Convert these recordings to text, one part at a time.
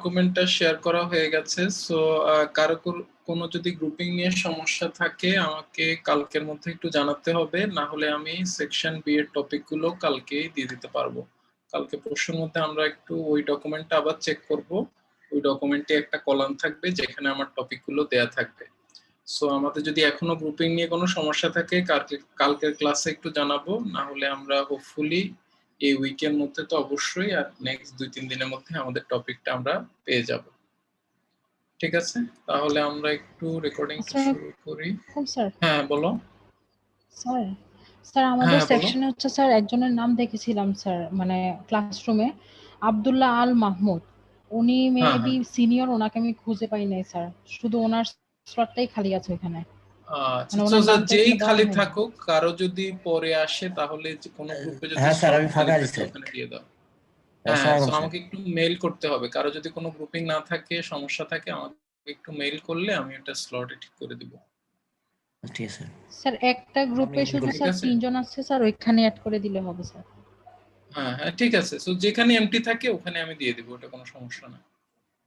ডকুমেন্টটা share করা হয়ে গেছে। সো কারো কোনো যদি গ্রুপিং নিয়ে সমস্যা থাকে আমাকে কালকের মধ্যে একটু জানাতে হবে, না হলে আমি সেকশন বি এর টপিকগুলো কালকেই দিয়ে দিতে পারবো। কালকে পরশুর মধ্যে আমরা একটু ওই ডকুমেন্টটা আবার চেক করব। ওই ডকুমেন্টে একটা কলাম থাকবে যেখানে আমার টপিকগুলো দেয়া থাকবে। সো আমাদের যদি এখনো গ্রুপিং নিয়ে কোনো সমস্যা থাকে কালকের ক্লাসে একটু জানাবো, না হলে আমরা হোপফুলি এই উইকের মধ্যে তো অবশ্যই, আর নেক্সট 2-3 দিনের মধ্যে আমাদের টপিকটা আমরা পেয়ে যাব। ঠিক আছে, তাহলে আমরা একটু রেকর্ডিংটা শুরু করি। হ্যাঁ বলো। স্যার স্যার আমাদের সেকশনে হচ্ছে স্যার একজনের নাম দেখেছিলাম স্যার, মানে ক্লাসরুমে আব্দুল্লাহ আল মাহমুদ। উনি মেবি সিনিয়র, ওনাকে আমি খুঁজে পাই নাই স্যার, শুধু ওনার স্লটটাই খালি আছে ওখানে। আচ্ছা, যেই খালি থাকুক, কারো যদি পরে আসে তাহলে কোনো গ্রুপে যদি খালি থাকে ওখানে দিয়ে দাও। হ্যাঁ, সো আমাকে একটু মেইল করতে হবে, কারো যদি কোনো গ্রুপিং না থাকে, সমস্যা থাকে, আমাকে একটু মেইল করলে আমি এটা স্লটে ঠিক করে দিব। ঠিক আছে স্যার, একটা গ্রুপে শুধু স্যার 3 জন আছে স্যার, ওইখানে অ্যাড করে দিলে হবে স্যার। হ্যাঁ হ্যাঁ ঠিক আছে, সো যেখানে এমটি থাকে ওখানে আমি দিয়ে দিব, ওটা কোনো সমস্যা না।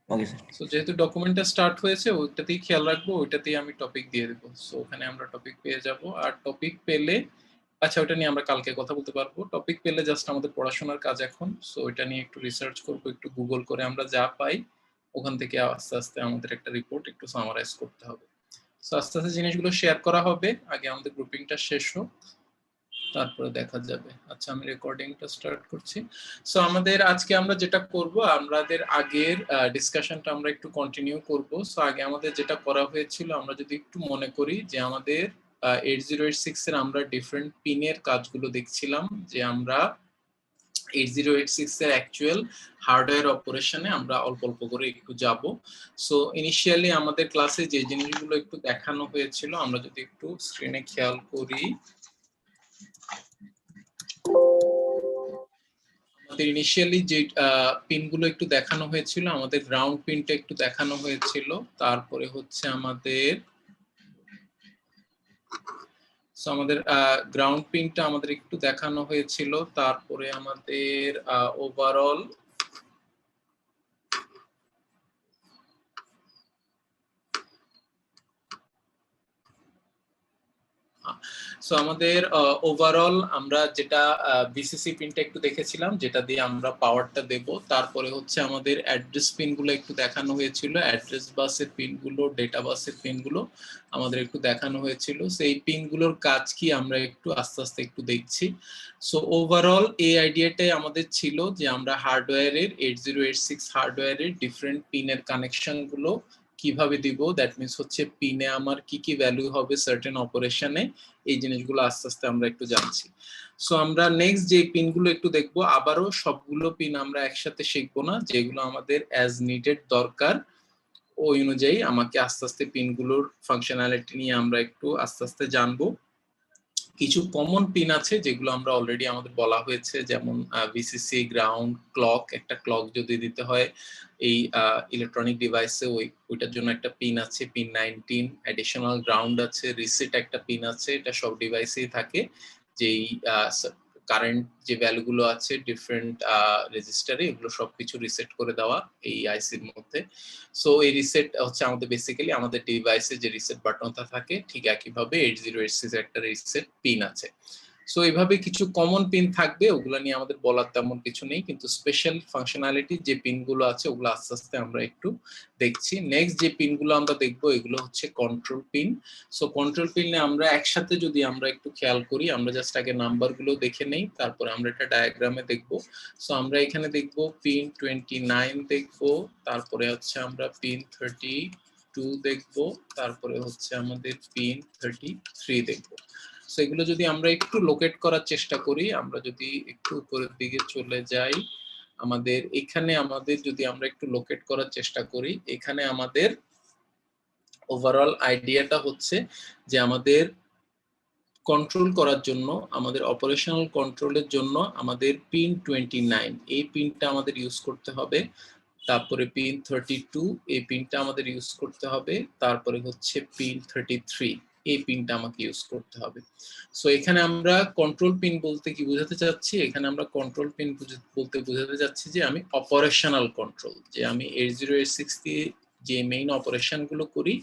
Okay sir. সো যেহেতু ডকুমেন্টটা স্টার্ট হয়েছে ওইটাতেই খেয়াল রাখবো, ওইটাতেই আমি টপিক দিয়ে দেবো। সো ওখানে আমরা টপিক পেয়ে যাব, আর টপিক পেলে আচ্ছা ওটা নিয়ে আমরা কালকে কথা বলতে পারবো। টপিক পেলে জাস্ট আমাদের পড়াশোনার কাজ এখন। সো ওইটা নিয়ে একটু রিসার্চ করবো, একটু গুগল করে আমরা যা পাই ওখান থেকে আস্তে আস্তে আমাদের একটা রিপোর্ট একটু সামারাইজ করতে হবে। সো আস্তে আস্তে জিনিসগুলো শেয়ার করা হবে, আগে আমাদের গ্রুপিংটা শেষ হোক, তারপরে দেখা যাবে। আচ্ছা আমি রেকর্ডিংটা স্টার্ট করছি। সো আমাদের আজকে আমরা যেটা করব, আমাদের আগের ডিসকাশনটা আমরা একটু কন্টিনিউ করব। সো আগে আমাদের যেটা করা হয়েছিল, আমরা যদি একটু মনে করি যে আমাদের 8086 এর আমরা ডিফারেন্ট পিনের কাজগুলো দেখছিলাম, যে আমরা 8086 এর অ্যাকচুয়াল হার্ডওয়্যার অপারেশনে আমরা অল্প অল্প করে একটু যাব। সো ইনিশিয়ালি আমাদের ক্লাসে যে জিনিসগুলো একটু দেখানো হয়েছিল, আমরা যদি একটু স্ক্রিনে খেয়াল করি, আমাদের ইনিশিয়ালি যে পিনগুলো একটু দেখানো হয়েছিল, আমাদের গ্রাউন্ড পিনটা একটু দেখানো হয়েছিল, তারপরে হচ্ছে আমাদের গ্রাউন্ড পিনটা আমাদের একটু দেখানো হয়েছিল, তারপরে আমাদের ওভারঅল সো আমাদের ওভারঅল আমরা যেটা বিসিসি পিনটা একটু দেখেছিলাম, যেটা দিয়ে আমরা পাওয়ারটা দেব। তারপরে হচ্ছে আমাদের অ্যাড্রেস পিনগুলো একটু দেখানো হয়েছিল, অ্যাড্রেস বাসের পিনগুলো, ডেটা বাসের পিনগুলো আমাদের একটু দেখানো হয়েছিল। সেই পিনগুলোর কাজ কি আমরা একটু আস্তে আস্তে একটু দেখছি। সো ওভারঅল এই আইডিয়াটাই আমাদের ছিল যে আমরা হার্ডওয়্যারের 8086 হার্ডওয়্যারের ডিফারেন্ট পিনের কানেকশনগুলো কিভাবে দিব, দ্যাট মিনস হচ্ছে পিনে আমার কি কি ভ্যালু হবে সার্টেন অপারেশনে, এই জিনিসগুলো আস্তে আস্তে আমরা একটু জানছি। সো আমরা নেক্সট যে পিনগুলো একটু দেখবো, আবারও সবগুলো পিন আমরা একসাথে শিখবো না, যেগুলো আমাদের অ্যাজ নিডেড দরকার ওই অনুযায়ী আমাকে আস্তে আস্তে পিনগুলোর ফাংশনালিটি নিয়ে আমরা একটু আস্তে আস্তে জানবো। কিছু কমন পিন আছে যেগুলো আমরা অলরেডি আমাদের বলা হয়েছে, যেমন ভিসিসি, গ্রাউন্ড, ক্লক। একটা ক্লক যদি দিতে হয় এই ইলেকট্রনিক ডিভাইসে, ওইটার জন্য একটা পিন আছে, পিন 19। অ্যাডিশনাল গ্রাউন্ড আছে, রিসেট একটা পিন আছে, এটা সব ডিভাইসেই থাকে, যেই কারেন্ট যে ভ্যালুগুলো আছে ডিফারেন্ট রেজিস্টারে, এগুলো সবকিছু রিসেট করে দেওয়া এই আইসির মধ্যে। সো এই রিসেট হচ্ছে আমাদের বেসিক্যালি আমাদের ডিভাইসে যে রিসেট বাটনটা থাকে, ঠিক একইভাবে 8086 এর একটা রিসেট পিন আছে। সো এইভাবে কিছু কমন পিন থাকবে, ওগুলো নিয়ে আমাদের বলার তেমন কিছু নেই, কিন্তু স্পেশাল ফাংশনালিটি যে পিনগুলো আছে ওগুলো আস্তে আস্তে আমরা একটু দেখছি। নেক্সট যে পিনগুলো আমরা দেখবো এগুলো হচ্ছে কন্ট্রোল পিন। সো কন্ট্রোল পিনে আমরা একসাথে যদি আমরা একটু খেয়াল করি, আমরা জাস্ট আগে নাম্বারগুলো দেখে নেই, তারপরে আমরা একটা ডায়াগ্রামে দেখবো। সো আমরা এখানে দেখবো পিন 29 দেখবো, তারপরে হচ্ছে আমরা পিন 32 দেখবো, তারপরে হচ্ছে আমাদের পিন 33 দেখবো। সো এগুলো যদি আমরা একটু লোকেট করার চেষ্টা করি, আমরা যদি একটু উপরের দিকে চলে যাই, আমাদের এখানে আমাদের যদি আমরা একটু লোকেট করার চেষ্টা করি, এখানে আমাদের ওভারঅল আইডিয়াটা হচ্ছে যে আমাদের কন্ট্রোল করার জন্য, আমাদের অপারেশনাল কন্ট্রোলের জন্য আমাদের পিন 29 এই পিনটা আমাদের ইউজ করতে হবে, তারপরে পিন 32 এই পিনটা আমাদের ইউজ করতে হবে, তারপরে হচ্ছে পিন 33 এই পিনটা আমাকে ইউজ করতে হবে। সো এখানে আমরা কন্ট্রোল পিন বলতে কি বোঝাতে চাচ্ছি, এখানে আমরা কন্ট্রোল পিন বলতে বোঝাতে চাচ্ছি যে আমি অপারেশনাল কন্ট্রোল, যে আমি 8086 দিয়ে যে মেইন অপারেশন গুলো করি,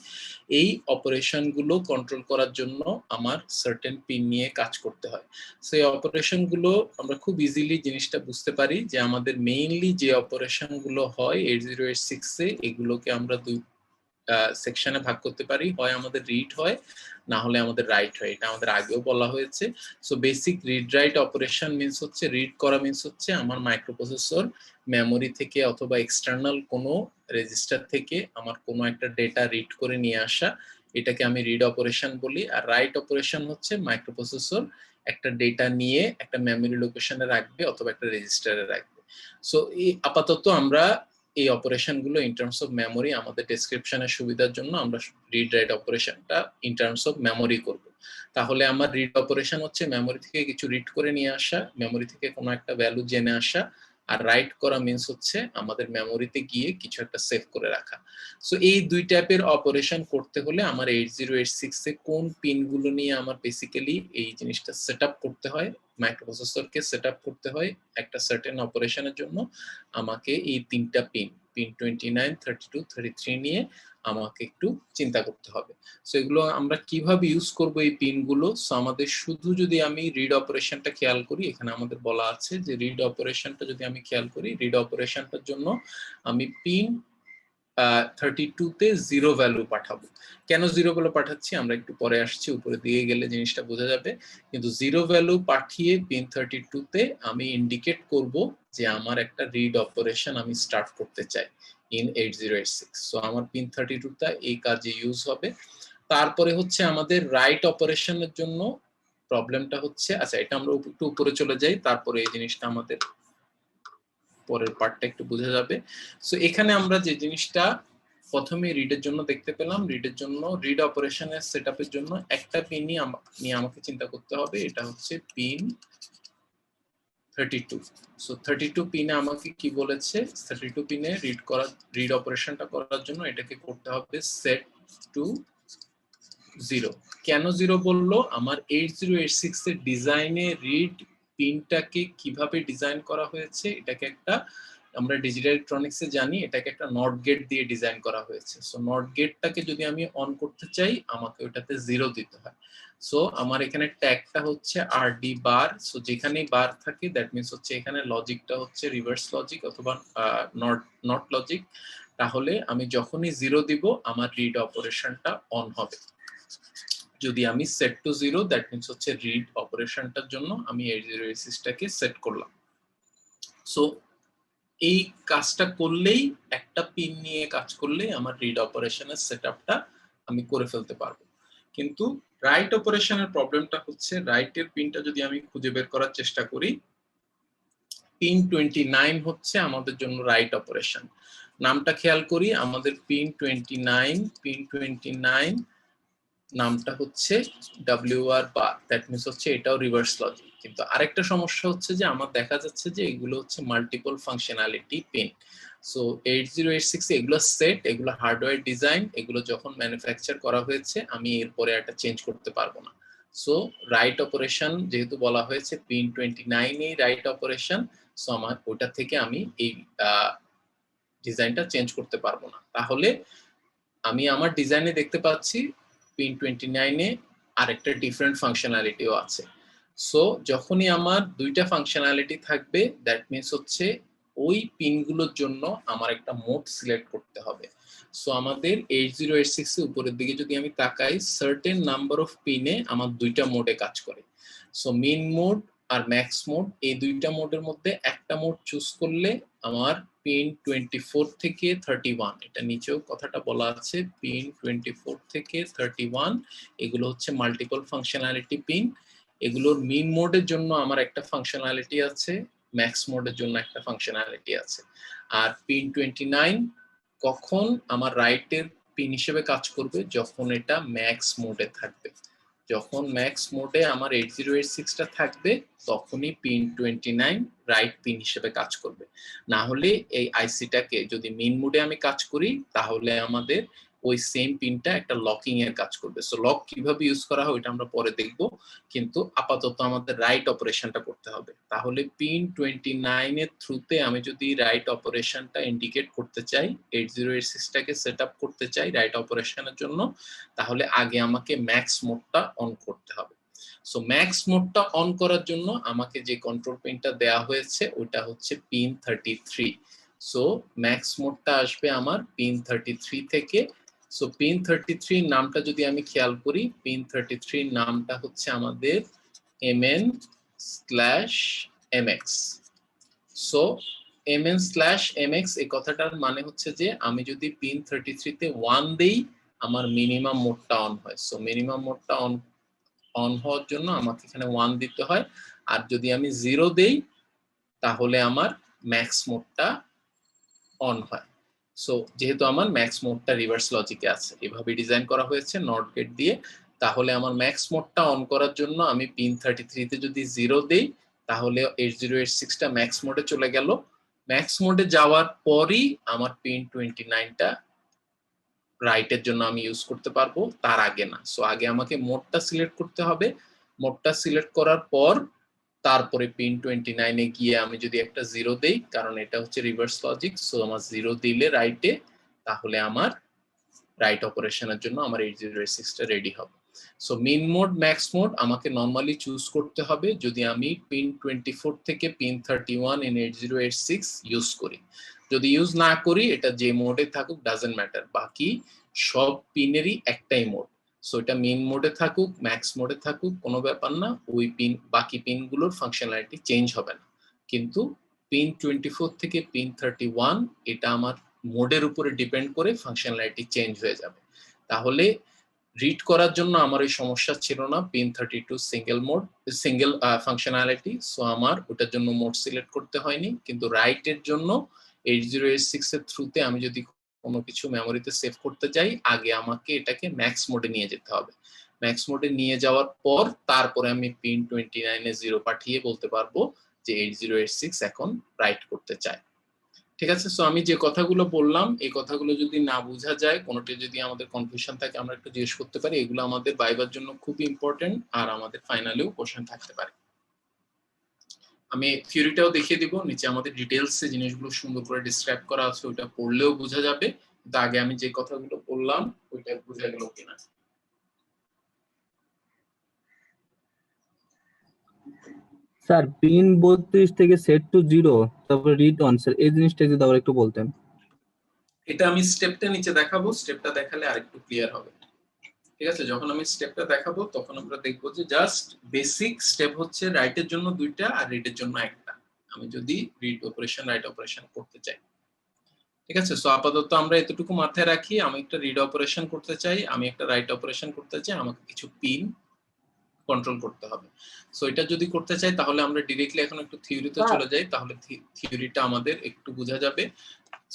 এই অপারেশন গুলো কন্ট্রোল করার জন্য আমার সার্টেন পিন নিয়ে কাজ করতে হয়। সেই অপারেশন গুলো আমরা খুব ইজিলি জিনিসটা বুঝতে পারি যে আমাদের মেইনলি যে অপারেশন গুলো হয় 8086 এ, এগুলোকে আমরা দুই সেকশনে ভাগ করতে পারি, হয় আমাদের রিড হয়, না হলে আমাদের রাইট হয়। এটা আমাদের আগেও বলা হয়েছে। So basic read write operation means হচ্ছে, রিড করা মিন্স হচ্ছে আমার মাইক্রোপ্রসেসর মেমোরি থেকে অথবা এক্সটার্নাল কোনো রেজিস্টার থেকে আমার কোনো একটা ডেটা রিড করে নিয়ে আসা, এটাকে আমি রিড অপারেশন বলি। আর রাইট অপারেশন হচ্ছে মাইক্রোপ্রসেসর একটা ডেটা নিয়ে একটা মেমোরি লোকেশনে রাখবে অথবা একটা রেজিস্টারে রাখবে। সো এই আপাতত আমরা এই অপারেশন গুলো ইন টার্মস অফ মেমোরি, আমাদের ডেসক্রিপশনের সুবিধার জন্য আমরা রিড রাইট অপারেশনটা ইন টার্মস অফ মেমোরি করব। তাহলে আমার রিড অপারেশন হচ্ছে মেমোরি থেকে কিছু রিড করে নিয়ে আসা, মেমোরি থেকে কোনো একটা ভ্যালু জেনে আসা, আর রাইট করা মিন্স হচ্ছে আমাদের মেমোরিতে গিয়ে কিছু একটা সেভ করে রাখা। সো এই দুই টাইপের অপারেশন করতে হলে আমার 8086 এ কোন পিনগুলো নিয়ে আমার বেসিক্যালি এই জিনিসটা সেটআপ করতে হয়, মাইক্রোপ্রসেসরকে সেটআপ করতে হয় একটা সার্টেন অপারেশনের জন্য, আমাকে এই তিনটা পিন 29, 32, 33 নিয়ে আমাকে একটু চিন্তা করতে হবে। সো এগুলো আমরা কিভাবে ইউজ করব এই পিনগুলো? সো আমাদের শুধু যদি আমি রিড অপারেশনটা খেয়াল করি, এখানে আমাদের বলা আছে যে রিড অপারেশনটা যদি আমি খেয়াল করি, রিড অপারেশনটার জন্য আমি পিন 32 তে 0 ভ্যালু পাঠাবো। কেন 0 ভ্যালু পাঠাচ্ছি আমরা একটু পরে আসছি, উপরে দিয়ে গেলে জিনিসটা বোঝা যাবে। কিন্তু 0 ভ্যালু পাঠিয়ে পিন 32 তে আমি ইন্ডিকেট করব যে আমার একটা রিড অপারেশন আমি স্টার্ট করতে চাই ইন 8086। সো আমার পিন 32 টা এই কাজে ইউজ হবে। তারপরে হচ্ছে আমাদের রাইট অপারেশনের জন্য প্রবলেমটা হচ্ছে, আচ্ছা এটা আমরা একটু উপরে চলে যাই, তারপরে এই জিনিসটা আমাদের পরের পার্টটা একটু বোঝা যাবে। সো এখানে আমরা যে জিনিসটা প্রথমে রিডের জন্য দেখতে পেলাম, রিডের জন্য রিড অপারেশনের সেটআপের জন্য একটা পিন নিয়ে আমাকে চিন্তা করতে হবে, এটা হচ্ছে পিন 32। সো 32 পিনে আমাকে কি বলেছে, 32 পিনে রিড অপারেশনটা করার জন্য এটাকে করতে হবে সেট টু 0। কেন 0 বললো? আমার 8086 এর ডিজাইনে রিড পিনটাকে কিভাবে ডিজাইন করা হয়েছে, এটাকে একটা, আমরা ডিজিটাল ইলেকট্রনিক্সে জানি এটাকে একটা নট গেট দিয়ে ডিজাইন করা হয়েছে। সো নট গেটটাকে যদি আমি অন করতে চাই আমাকে ওটাতে 0 দিতে হয়। সো আমার এখানে ট্যাগটা হচ্ছে আরডি বার। সো যেখানেই বার থাকে দ্যাট মিন্স হচ্ছে এখানে লজিকটা হচ্ছে রিভার্স লজিক অথবা নট লজিক। তাহলে আমি যখনই 0 দিব আমার রিড অপারেশনটা অন হবে। যদি আমি সেট টু 0 দ্যাট মিন্স হচ্ছে রিড অপারেশনটার জন্য আমি 8086 টাকে সেট করলাম। সো এই কাজটা করলেই, একটা পিন নিয়ে কাজ করলেই আমার রিড অপারেশনের সেটআপটা আমি করে ফেলতে পারবো। কিন্তু রাইট অপারেশনের প্রবলেমটা হচ্ছে, রাইটের পিনটা যদি আমি খুঁজে বের করার চেষ্টা করি, পিন 29 হচ্ছে আমাদের জন্য রাইট অপারেশন। নামটা খেয়াল করি, আমাদের পিন 29 নামটা হচ্ছে WR বার, দ্যাট মিন্স হচ্ছে এটাও রিভার্স লজিক। কিন্তু আরেকটা সমস্যা হচ্ছে যে আমার দেখা যাচ্ছে যে এগুলো হচ্ছে মাল্টিপল ফাংশনালিটি পিন। সো 8086 এগুলো সেট, এগুলো হার্ডওয়্যার ডিজাইন, এগুলো যখন ম্যানুফ্যাকচার করা হয়েছে আমি এরপরে একটা চেঞ্জ করতে পারবো না। সো রাইট অপারেশন যেহেতু বলা হয়েছে পিন 29 এই রাইট অপারেশন, সো আমার ওটা থেকে আমি এই ডিজাইনটা চেঞ্জ করতে পারবো না। তাহলে আমি আমার ডিজাইনে দেখতে পাচ্ছি পিন 29 এ আরেকটা ডিফারেন্ট ফাংশনালিটিও আছে। সো যখনই আমার দুইটা ফাংশনালিটি থাকবে দ্যাট মিন্স হচ্ছে ওই পিনগুলোর জন্য আমার একটা মোড সিলেক্ট করতে হবে। সো আমাদের 8086 এর উপরের দিকে যদি আমি তাকাই, সার্টেন নাম্বার অফ পিনে আমার দুইটা মোডে কাজ করে। সো মিন মোড আর ম্যাক্স মোড, এই দুইটা মোডের মধ্যে একটা মোড চুজ করলে আমার পিন 24 থেকে 31, এটা নিচেও কথাটা বলা আছে, পিন 24 থেকে 31 এগুলো হচ্ছে মাল্টিপল ফাংশনালিটি পিন। এগুলোর মিন মোডের জন্য আমার একটা ফাংশনালিটি আছে, ম্যাক্স মোডের জন্য একটা ফাংশনালিটি আছে। আর পিন 29 কখন আমার রাইটের পিন হিসেবে কাজ করবে? যখন এটা ম্যাক্স মোডে থাকবে। যখন ম্যাক্স মোডে আমার 8086 টা থাকবে তখনই পিন 29 রাইট পিন হিসেবে কাজ করবে। না হলে এই আইসিটাকে যদি মিন মোডে আমি কাজ করি তাহলে আমাদের ওই সেম পিনটা একটা লকিং এর কাজ করবে। সো লক কিভাবে ইউজ করা হয় ওটা আমরা পরে দেখব, কিন্তু আপাতত আমাদের রাইট অপারেশনটা করতে হবে। তাহলে পিন 29 এর থ্রুতে আমি যদি রাইট অপারেশনটা ইন্ডিকেট করতে চাই, 8086টাকে সেট আপ করতে চাই রাইট অপারেশনের জন্য, তাহলে আগে আমাকে ম্যাক্স মোডটা অন করতে হবে। সো ম্যাক্স মোডটা অন করার জন্য আমাকে যে কন্ট্রোল পিনটা দেওয়া হয়েছে ওটা হচ্ছে পিন 33। সো ম্যাক্স মোডটা আসবে আমার পিন 33 থেকে। সো পিন 33 নামটা যদি আমি খেয়াল করি, পিন 33 নামটা হচ্ছে আমাদের mn/mx। সো mn/mx এই কথাটার মানে হচ্ছে যে আমি যদি পিন 33 তে 1 দেই আমার মিনিমাম মোডটা অন হয়। সো মিনিমাম মোডটা অন হওয়ার জন্য আমাকে এখানে 1 দিতে হয়, আর যদি আমি 0 দেই তাহলে আমার ম্যাক্স মোডটা অন হয়। সো যেহেতু আমার ম্যাক্স মোডটা রিভার্স লজিকে আছে, এভাবে ডিজাইন করা হয়েছে নট গেট দিয়ে, তাহলে আমার ম্যাক্স মোডটা অন করার জন্য আমি পিন 33 তে যদি 0 দেই তাহলে 8086টা ম্যাক্স মোডে চলে গেল। ম্যাক্স মোডে যাওয়ার পরই আমার পিন 29টা রাইটের জন্য আমি ইউজ করতে পারবো, তার আগে না। সো আগে আমাকে মোডটা সিলেক্ট করতে হবে, মোডটা সিলেক্ট করার পর তারপরে পিন 29 এ গিয়ে আমি যদি একটা 0 দেই, কারণ এটা হচ্ছে রিভার্স লজিক, সো আমার 0 দিলে রাইটে, তাহলে আমার রাইট অপারেশনের জন্য আমার 8086টা রেডি হবে। সো মিন মোড ম্যাক্স মোড আমাকে নরমালি চুজ করতে হবে যদি আমি পিন 24 থেকে পিন 31 ইন 8086 ইউজ করি। যদি ইউজ না করি এটা যে মোডে থাকুক ডাজন্ট ম্যাটার, বাকি সব পিনেরই একটাই মোড। সো এটা মিন মোডে থাকুক ম্যাক্স মোডে থাকুক কোনো ব্যাপার না, ওই পিন বাকি পিনগুলোর ফাংশনালিটি চেঞ্জ হবে না। কিন্তু পিন 24 থেকে পিন 31 এটা আমার মোডের উপরে ডিপেন্ড করে ফাংশনালিটি চেঞ্জ হয়ে যাবে। তাহলে রিড করার জন্য আমার এই সমস্যা ছিল না, পিন 32 সিঙ্গেল ফাংশনালিটি, সো আমার ওটার জন্য মোড সিলেক্ট করতে হয়নি। কিন্তু রাইটের জন্য 8086 এর থ্রুতে আমি যদি কোনো কিছু মেমোরিতে সেভ করতে চাই আগে আমাকে এটাকে ম্যাক্স মোডে নিয়ে যেতে হবে। ম্যাক্স মোডে নিয়ে যাওয়ার পর তারপরে আমি পিন 29 এ 0 পাঠিয়ে বলতে পারবো যে 8086 এখন রাইট করতে চায়। ঠিক আছে, সো আমি যে কথাগুলো বললাম এই কথাগুলো যদি না বোঝা যায়, কোনোটি যদি আমাদের কনফিউশন থাকে আমরা একটু জিজ্ঞেস করতে পারি, এগুলো আমাদের ভাইবার জন্য খুব ইম্পর্টেন্ট আর আমাদের ফাইনালেও কোশ্চেন থাকতে পারে। আমি থিওরিটাও দেখিয়ে দিব, নিচে আমাদের ডিটেইলসে জিনিসগুলো সুন্দর করে ডিসক্রাইব করা আছে, ওটা পড়লেও বোঝা যাবে। কিন্তু আগে আমি যে কথাগুলো বললাম ওইটা বোঝা গেল কিনা। স্যার পিন 32 থেকে সেট টু 0 তারপর রিড অন, স্যার এই জিনিসটা যদি আবার একটু বলতেন। এটা আমি স্টেপটা নিচে দেখাবো, স্টেপটা দেখালে আরেকটু ক্লিয়ার হবে। ঠিক আছে, যখন আমি স্টেপটা দেখাবো তখন আমরা দেখবো যে জাস্ট বেসিক স্টেপ হচ্ছে রাইটের জন্য 2টা আর রিডের জন্য 1টা। আমি যদি রিড অপারেশন রাইট অপারেশন করতে চাই, ঠিক আছে, সো আপাতত আমরা এতটুকু মাথায় রাখি। আমি একটা রিড অপারেশন করতে চাই, আমি একটা রাইট অপারেশন করতে চাই, আমাকে কিছু পিন কন্ট্রোল করতে হবে। সো এটা যদি করতে চাই তাহলে আমরা ডিরেক্টলি এখন একটু থিওরিতে চলে যাই, তাহলে থিওরিটা আমাদের একটু বোঝা যাবে।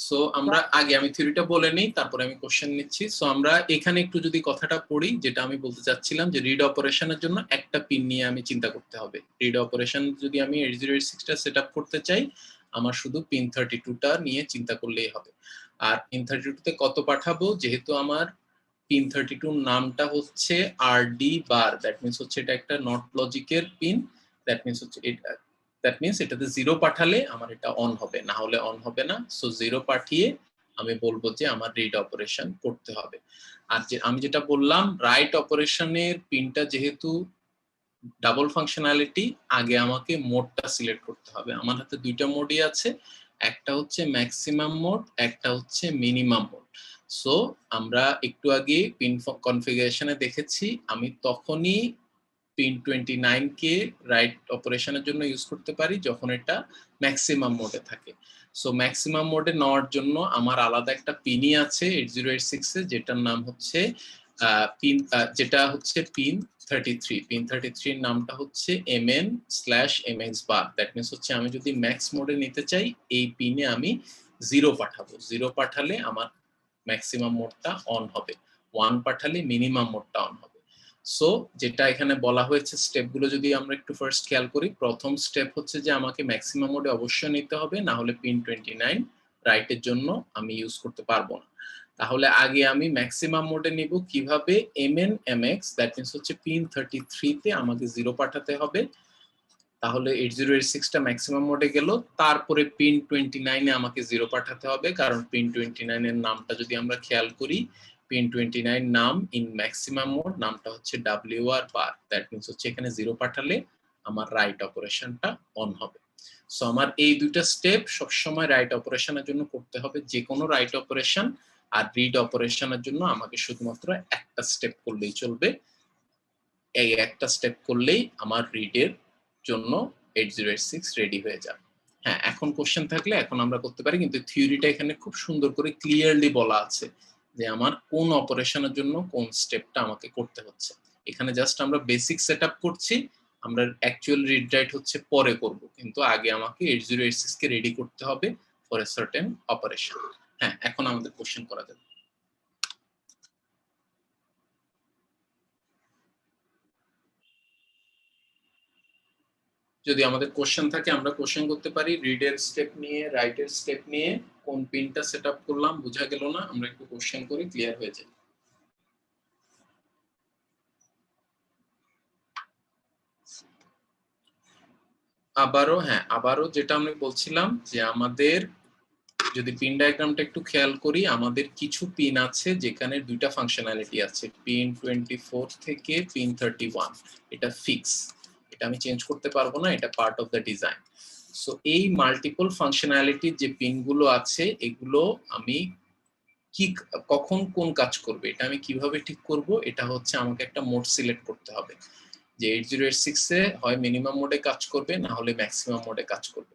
সো আমরা আগে আমি থিওরিটা বলে নেই, তারপরে আমি কোশ্চেন নিচ্ছি। সো আমরা এখানে একটু যদি কথাটা পড়ি, যেটা আমি বলতে চাচ্ছিলাম যে রিড অপারেশনের জন্য একটা পিন নিয়ে আমি চিন্তা করতে হবে। রিড অপারেশন যদি আমি 8086টা সেটআপ করতে চাই আমার শুধু পিন 32টা নিয়ে চিন্তা করলেই হবে। আর পিন 32 তে কত পাঠাবো, যেহেতু আমার পিন 32 নামটা হচ্ছে আরডি বার, দ্যাট মিন্স হচ্ছে এটা একটা নট লজিকের পিন, দ্যাট মিন্স হচ্ছে দ্যাট মিন্স এটাতে 0 পাঠালে আমার এটা অন হবে, না হলে অন হবে না। সো 0 পাঠিয়ে আমি বলবো যে আমার রিড অপারেশন করতে হবে। আর যে আমি যেটা বললাম রাইট অপারেশনের পিনটা যেহেতু ডাবল ফাংশনালিটি, আগে আমাকে মোডটা সিলেক্ট করতে হবে। আমার হাতে 2টা মোডই আছে, একটা হচ্ছে ম্যাক্সিমাম মোড, একটা হচ্ছে মিনিমাম মোড। সো আমরা একটু আগে পিন কনফিগারেশনে দেখেছি আমি তখনই পিন 29 কে রাইট অপারেশনের জন্য ইউজ করতে পারি যখন এটা ম্যাক্সিমাম মোডে থাকে। সো ম্যাক্সিমাম মোডে নেওয়ার জন্য আমার আলাদা একটা পিনই আছে 8086 এ, যেটার নাম হচ্ছে পিন যেটা হচ্ছে পিন 33। পিন 33 এর নামটা হচ্ছে mn/mx বার, দ্যাট মিন্স হচ্ছে আমি যদি ম্যাক্স মোডে নিতে চাই এই পিনে আমি 0 পাঠাবো। 0 পাঠালে আমার ম্যাক্সিমাম মোডটা অন হবে, 1 পাঠালে মিনিমাম মোডটা অন হবে। সো যেটা এখানে বলা হয়েছে স্টেপগুলো যদি আমরা একটু ফার্স্ট খেয়াল করি, প্রথম স্টেপ হচ্ছে যে আমাকে ম্যাক্সিমাম মোডে অবশ্যই নিতে হবে, না হলে পিন 29 রাইটের জন্য আমি ইউজ করতে পারবো না। তাহলে আগে আমি ম্যাক্সিমাম মোডে নিব কিভাবে, mn/mx দ্যাট মিন্স হচ্ছে পিন 33 তে আমাকে 0 পাঠাতে হবে, তাহলে 8086 টা ম্যাক্সিমাম মোডে গেল, তারপরে পিন 29 এ আমাকে 0 পাঠাতে হবে, কারণ পিন 29 এর নামটা যদি আমরা খেয়াল করি, পিন 29 নাম ইন ম্যাক্সিমাম মোড নামটা হচ্ছে WR বার, দ্যাট মিন্স হচ্ছে এখানে 0 পাঠালে আমার রাইট অপারেশনটা অন হবে। সো আমার এই দুইটা স্টেপ সবসময় রাইট অপারেশনের জন্য করতে হবে, যে কোনো রাইট অপারেশন। আর রিড অপারেশনের জন্য আমাকে শুধুমাত্র একটা স্টেপ করলেই চলবে, এই একটা স্টেপ করলেই আমার রিডের জন্য 8086 রেডি হয়ে যাবে। হ্যাঁ, এখন কোশ্চেন থাকলে এখন আমরা করতে পারি, কিন্তু থিওরিটা এখানে খুব সুন্দর করে ক্লিয়ারলি বলা আছে যে আমার কোন অপারেশনের জন্য কোন স্টেপটা আমাকে করতে হচ্ছে। এখানে জাস্ট আমরা বেসিক সেটআপ করছি, আমরা অ্যাকচুয়াল রিড রাইট হচ্ছে পরে করব, কিন্তু আগে আমাকে 8086 কে রেডি করতে হবে ফর এ সার্টেন অপারেশন। হ্যাঁ, এখন আমাদের কোশ্চেন করা যাবে। যদি আমাদের কোশ্চেন থাকে আমরা কোশ্চেন করতে পারি, রিডের স্টেপ নিয়ে, রাইটের স্টেপ নিয়ে, কোন পিনটা সেটআপ করলাম বোঝা গেল না, আমরা একটু কোশ্চেন করি, ক্লিয়ার হয়ে যায়। আবারও যেটা আমি বলছিলাম যে আমাদের যদি পিন ডায়াগ্রামটা একটু খেয়াল করি, আমাদের কিছু পিন আছে যেখানে দুইটা ফাংশনালিটি আছে, পিন 24 থেকে পিন 31, এটা ফিক্স, এটা আমি চেঞ্জ করতে পারবো না, এটা part of the design. So এই মাল্টিপল ফাংশনালিটি যে পিনগুলো আছে এগুলো আমি কি কখন কোন কাজ করবে এটা আমি কিভাবে ঠিক করব, এটা হচ্ছে আমাকে একটা মোড সিলেক্ট করতে হবে যে 8086 এ হয় মিনিমাম মোডে কাজ করবে, না হলে ম্যাক্সিমাম মোডে কাজ করবে।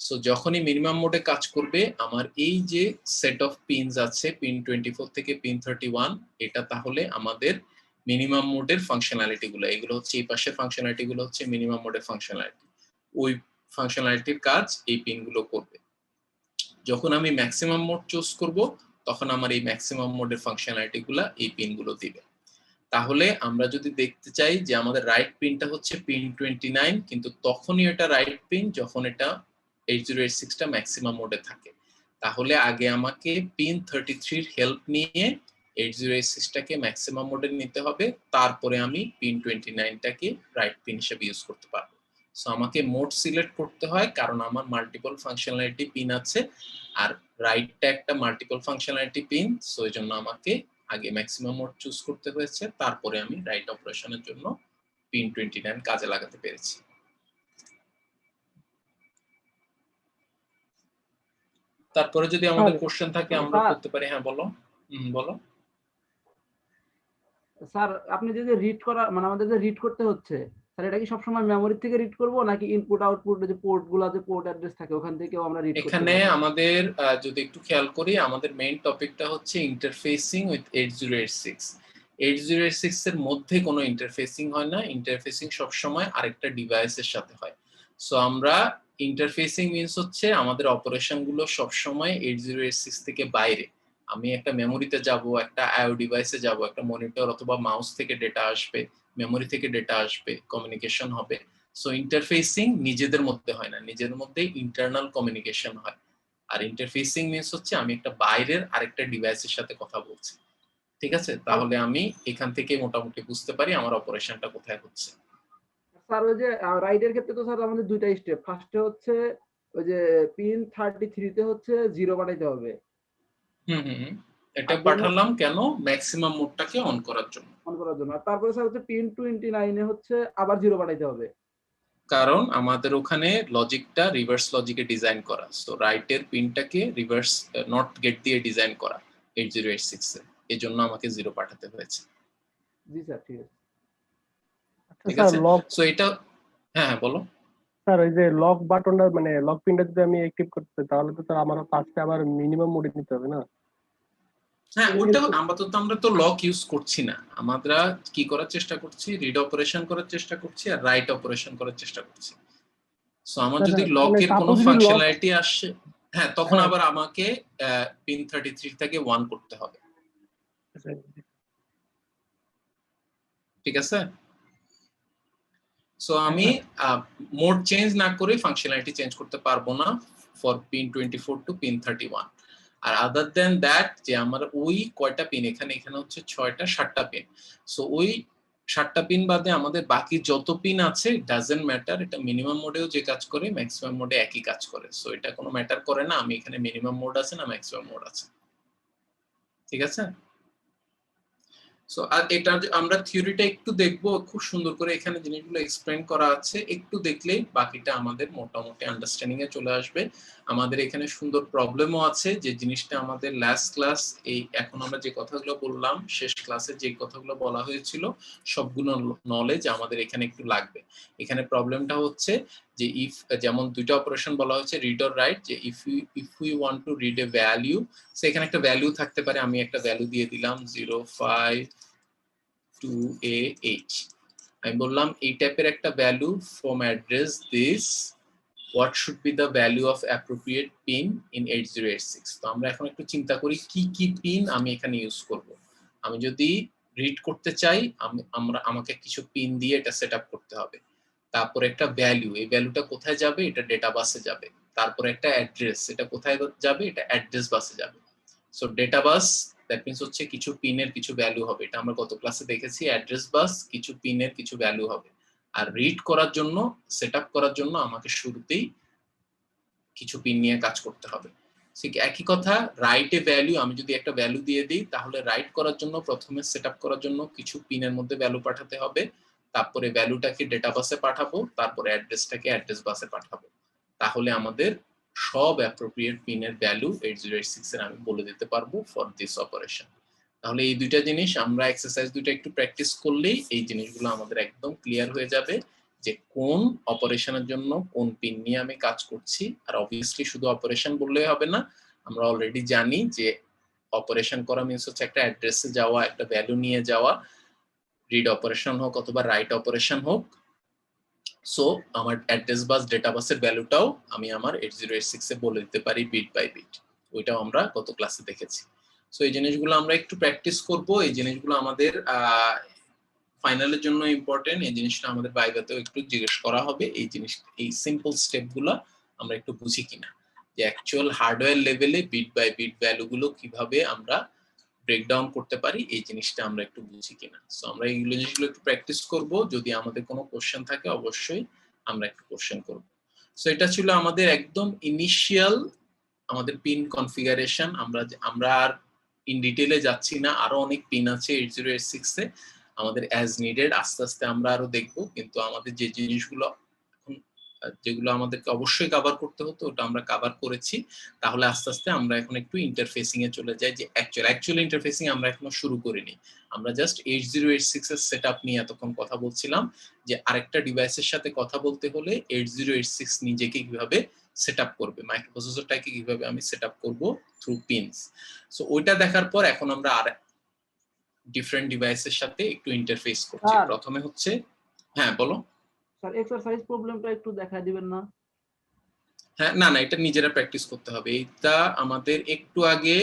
সো যখনই মিনিমাম মোডে কাজ করবে আমার এই যে সেট অফ পিনস আছে পিন 24 থেকে পিন 31, এটা তাহলে আমাদের মিনিমাম মোডের ফাংশনালিটি গুলো, এগুলো হচ্ছে এই পাশের ফাংশনালিটি গুলো হচ্ছে মিনিমাম মোডের ফাংশনালিটি, ওই ফাংশনালিটির কাজ এই পিনগুলো করবে। যখন আমি ম্যাক্সিমাম মোড চুজ করব তখন আমার এই ম্যাক্সিমাম মোডের ফাংশনালিটি গুলা এই পিনগুলো দিবে। তাহলে আমরা যদি দেখতে চাই যে আমাদের রাইট পিনটা হচ্ছে পিন 29, কিন্তু তখনই এটা রাইট পিন যখন এটা 8086 টা ম্যাক্সিমাম মোডে থাকে, তাহলে আগে আমাকে পিন 33 এর হেল্প নিয়ে 8086 টাকে ম্যাক্সিমাম মোডে নিতে হবে, তারপরে আমি পিন 29 টাকে রাইট পিন হিসেবে ইউজ করতে পারবো। সো আমাকে মোড সিলেক্ট করতে হয় কারণ আমার মাল্টিপল ফাংশনালিটি পিন আছে, আর রাইটটা একটা মাল্টিপল ফাংশনালিটি পিন, সো এই জন্য আমাকে আগে ম্যাক্সিমাম মোড চুজ করতে হয়েছে, তারপরে আমি রাইট অপারেশনের জন্য পিন 29 কাজে লাগাতে পেরেছি। তারপরে যদি আমাদের কোশ্চেন থাকে আমরা করতে পারি। হ্যাঁ বলো। বলো স্যার, আপনি যে রিড করা মানে আমাদের যে রিড করতে হচ্ছে স্যার, এটা কি সবসময় মেমরি থেকে রিড করব নাকি ইনপুট আউটপুট যে পোর্টগুলো যে পোর্ট অ্যাড্রেস থাকে ওখান থেকেও আমরা রিড করতে পারি? এখানে আমাদের যদি একটু খেয়াল করি আমাদের মেইন টপিকটা হচ্ছে ইন্টারফেসিং উইথ 8086। 8086 এর মধ্যে কোনো ইন্টারফেসিং হয় না, ইন্টারফেসিং সব সময় আরেকটা ডিভাইসের সাথে হয়। সো আমরা ইন্টারফেসিং মিন্স হচ্ছে আমাদের অপারেশন গুলো সব সময় 8086 থেকে বাইরে, আমি একটা মেমোরিতে যাব, একটা আইও ডিভাইসে যাব, একটা মনিটর অথবা মাউস থেকে ডেটা আসবে, মেমোরি থেকে ডেটা আসবে, কমিউনিকেশন হবে। সো ইন্টারফেসিং নিজেদের মধ্যে হয় না, নিজের মধ্যে ইন্টারনাল কমিউনিকেশন হয়। আর ইন্টারফেসিং মিন্স হচ্ছে আমি একটা বাইরের আরেকটা ডিভাইসের সাথে কথা বলছি। ঠিক আছে, তাহলে আমি এখান থেকে মোটামুটি বুঝতে পারি আমার অপারেশনটা কোথায় হচ্ছে। স্যার ওই যে রাইডের ক্ষেত্রে তো স্যার আমাদের দুইটা স্টেপ, ফার্স্টে হচ্ছে ওই যে পিন 33 তে হচ্ছে 0 পাঠাইতে হবে। এটা পাঠালাম কেন? ম্যাক্সিমাম মোডটাকে অন করার জন্য। আর তারপরে স্যার হচ্ছে পিন 29 এ হচ্ছে আবার 0 পাঠাইতে হবে, কারণ আমাদের ওখানে লজিকটা রিভার্স লজিকে ডিজাইন করা। সো রাইটের পিনটাকে রিভার্স নট গেট দিয়ে ডিজাইন করা 8086 এ, এজন্য আমাকে 0 পাঠাতে হয়েছে। জি স্যার, ঠিক আছে। ঠিক আছে, সো এটা হ্যাঁ বলো। স্যার ওই যে লক বাটনটা মানে লক পিনটা যদি আমি অ্যাক্টিভ করতে চাই তাহলে তো স্যার আমার ফার্স্টে আবার মিনিমাম মোডে নিতে হবে না? হ্যাঁ, ওটা আমরা তো লক ইউজ করছি না, আমরা কি করার চেষ্টা করছি, রিড অপারেশন করার চেষ্টা করছি আর রাইট অপারেশন করার চেষ্টা করছি। সো আমার যদি লকের কোনো ফাংশনালিটি আসে, হ্যাঁ তখন আবার আমাকে পিন 33 থেকে 1 করতে হবে। ঠিক আছে, সো আমি মোড চেঞ্জ না করে ফাংশনালিটি চেঞ্জ করতে পারবো না, for pin 24 to pin 31. আর আদার দেন দ্যাট যে আমার ওই কয়টা পিন এখানে হচ্ছে 6টা 7টা পিন, সো ওই 7টা পিন বাদে আমাদের বাকি যত পিন আছে ডাজন্ট ম্যাটার, এটা মিনিমাম মোডেও যে কাজ করে ম্যাক্সিমাম মোডে একই কাজ করে, সো এটা কোনো ম্যাটার করে না আমি এখানে মিনিমাম মোড আছে না ম্যাক্সিমাম মোড আছে। ঠিক আছে, সো আর এটা আমরা থিওরিটা একটু দেখবো, খুব সুন্দর করে এখানে জিনিসগুলো এক্সপ্লেইন করা আছে, একটু দেখলেই বাকিটা আমাদের মোটামুটি আন্ডারস্ট্যান্ডিং এ চলে আসবে। আমাদের এখানে সুন্দর প্রবলেমও আছে যে জিনিসটা আমাদের লাস্ট ক্লাস এই এখন আমরা যে কথাগুলো বললাম শেষ ক্লাসে যে কথাগুলো বলা হয়েছিল সবগুলো নলেজ আমাদের এখানে একটু লাগবে। এখানে প্রবলেমটা হচ্ছে যে ইফ যেমন দুইটা অপারেশন বলা হচ্ছে রিড অর রাইট, যে if we want to read a value, so এখানে একটা ভ্যালু থাকতে পারে, আমি একটা ভ্যালু দিয়ে দিলাম 052AH, আমি বললাম এই টাইপের একটা value from address this what should be the value of appropriate pin in 8086। তো আমরা এখন একটু চিন্তা করি কি কি পিন আমি এখানে ইউজ করব। আমি যদি রিড করতে চাই আমাকে কিছু পিন দিয়ে এটা সেটআপ করতে হবে, তারপরে একটা ভ্যালু, এই ভ্যালুটা কোথায় যাবে, এটা ডেটা বাসে যাবে, তারপরে একটা অ্যাড্রেস, এটা কোথায় যাবে, এটা অ্যাড্রেস বাসে যাবে। So data bus that means হচ্ছে কিছু পিনের কিছু ভ্যালু হবে, এটা আমরা গত ক্লাসে দেখেছি, অ্যাড্রেস বাস কিছু পিনের কিছু ভ্যালু হবে, আর রিড করার জন্য সেটআপ করার জন্য আমাকে শুরুতেই কিছু পিন নিয়ে কাজ করতে হবে। ঠিক একই কথা রাইট এ ভ্যালু, আমি যদি একটা ভ্যালু দিয়ে দিই তাহলে রাইট করার জন্য প্রথমে সেটআপ করার জন্য কিছু পিনের মধ্যে ভ্যালু পাঠাতে হবে, তারপরে ভ্যালুটাকে ডেটা বাসে পাঠাবো, তারপরে অ্যাড্রেসটাকে অ্যাড্রেস বাসে পাঠাবো, তাহলে আমাদের সব অ্যাপ্রোপ্রিয়েট পিনের ভ্যালু 8086 এর আমি বলে দিতে পারবো ফর দিস অপারেশন। তাহলে এই দুইটা জিনিস আমরা এক্সারসাইজ দুইটা একটু প্র্যাকটিস করলেই এই জিনিসগুলো আমাদের একদম ক্লিয়ার হয়ে যাবে যে কোন অপারেশনের জন্য কোন পিন নিয়ে আমি কাজ করছি। আর অবভিয়াসলি শুধু অপারেশন বললেই হবে না, আমরা অলরেডি জানি যে অপারেশন করা মিন্স হচ্ছে একটা অ্যাড্রেসে যাওয়া, একটা ভ্যালু নিয়ে যাওয়া, রিড অপারেশন হোক অথবা রাইট অপারেশন হোক। সো আমার অ্যাড্রেস বাস ডেটা বাসের ভ্যালুটাও আমি আমার 8086 এ বলে দিতে পারি বিট বাই বিট, ওইটাও আমরা গত ক্লাসে দেখেছি। সো এই জিনিসগুলো আমরা একটু প্র্যাকটিস করব, এই জিনিসগুলো আমাদের ফাইনালের জন্য ইম্পর্টেন্ট, এই জিনিসটা আমাদের ভাইভাতেও একটু জিজ্ঞেস করা হবে, এই জিনিস এই সিম্পল স্টেপগুলো আমরা একটু বুঝি কিনা, যে অ্যাকচুয়াল হার্ডওয়্যার লেভেলে বিট বাই বিট ভ্যালুগুলো কিভাবে আমরা ব্রেকডাউন করতে পারি এই জিনিসটা আমরা একটু বুঝি কিনা। সো আমরা এইগুলো জিনিসগুলো একটু প্র্যাকটিস করব, যদি আমাদের কোনো কোশ্চেন থাকে অবশ্যই আমরা একটু কোশ্চেন করব। সো এটা ছিল আমাদের একদম ইনিশিয়াল আমাদের পিন কনফিগারেশন, আমরা আর ইন ডিটেইলে যাচ্ছি না, আরো অনেক পিন আছে 8086 এ, আমাদের অ্যাজ নিডেড আস্তে আস্তে আমরা আরো দেখব, কিন্তু আমাদের যে জিনিসগুলো যেগুলো আমাদেরকে অবশ্যই কভার করতে হতো ওটা আমরা কভার করেছি। তাহলে আস্তে আস্তে আমরা এখন একটু ইন্টারফেসিং এ চলে যাই, যে অ্যাকচুয়াল ইন্টারফেসিং আমরা এখনো শুরু করিনি, আমরা জাস্ট 8086 এর সেটআপ নিয়ে এতক্ষণ কথা বলছিলাম, যে আরেকটা ডিভাইসের সাথে কথা বলতে হলে 8086 নিজেকে কিভাবে সেটআপ করবে, মাইক্রোপ্রসেসরটাকে কিভাবে আমি সেটআপ করব থ্রু পিনস। সো ওইটা দেখার পর এখন আমরা আর ডিফারেন্ট ডিভাইসের সাথে একটু ইন্টারফেস করছি। প্রথমে হচ্ছে হ্যাঁ বলো স্যার, এক্সারসাইজ প্রবলেমটা একটু দেখায় দিবেন না? হ্যাঁ না এটা নিজেরা প্র্যাকটিস করতে হবে। এটা আমাদের একটু আগে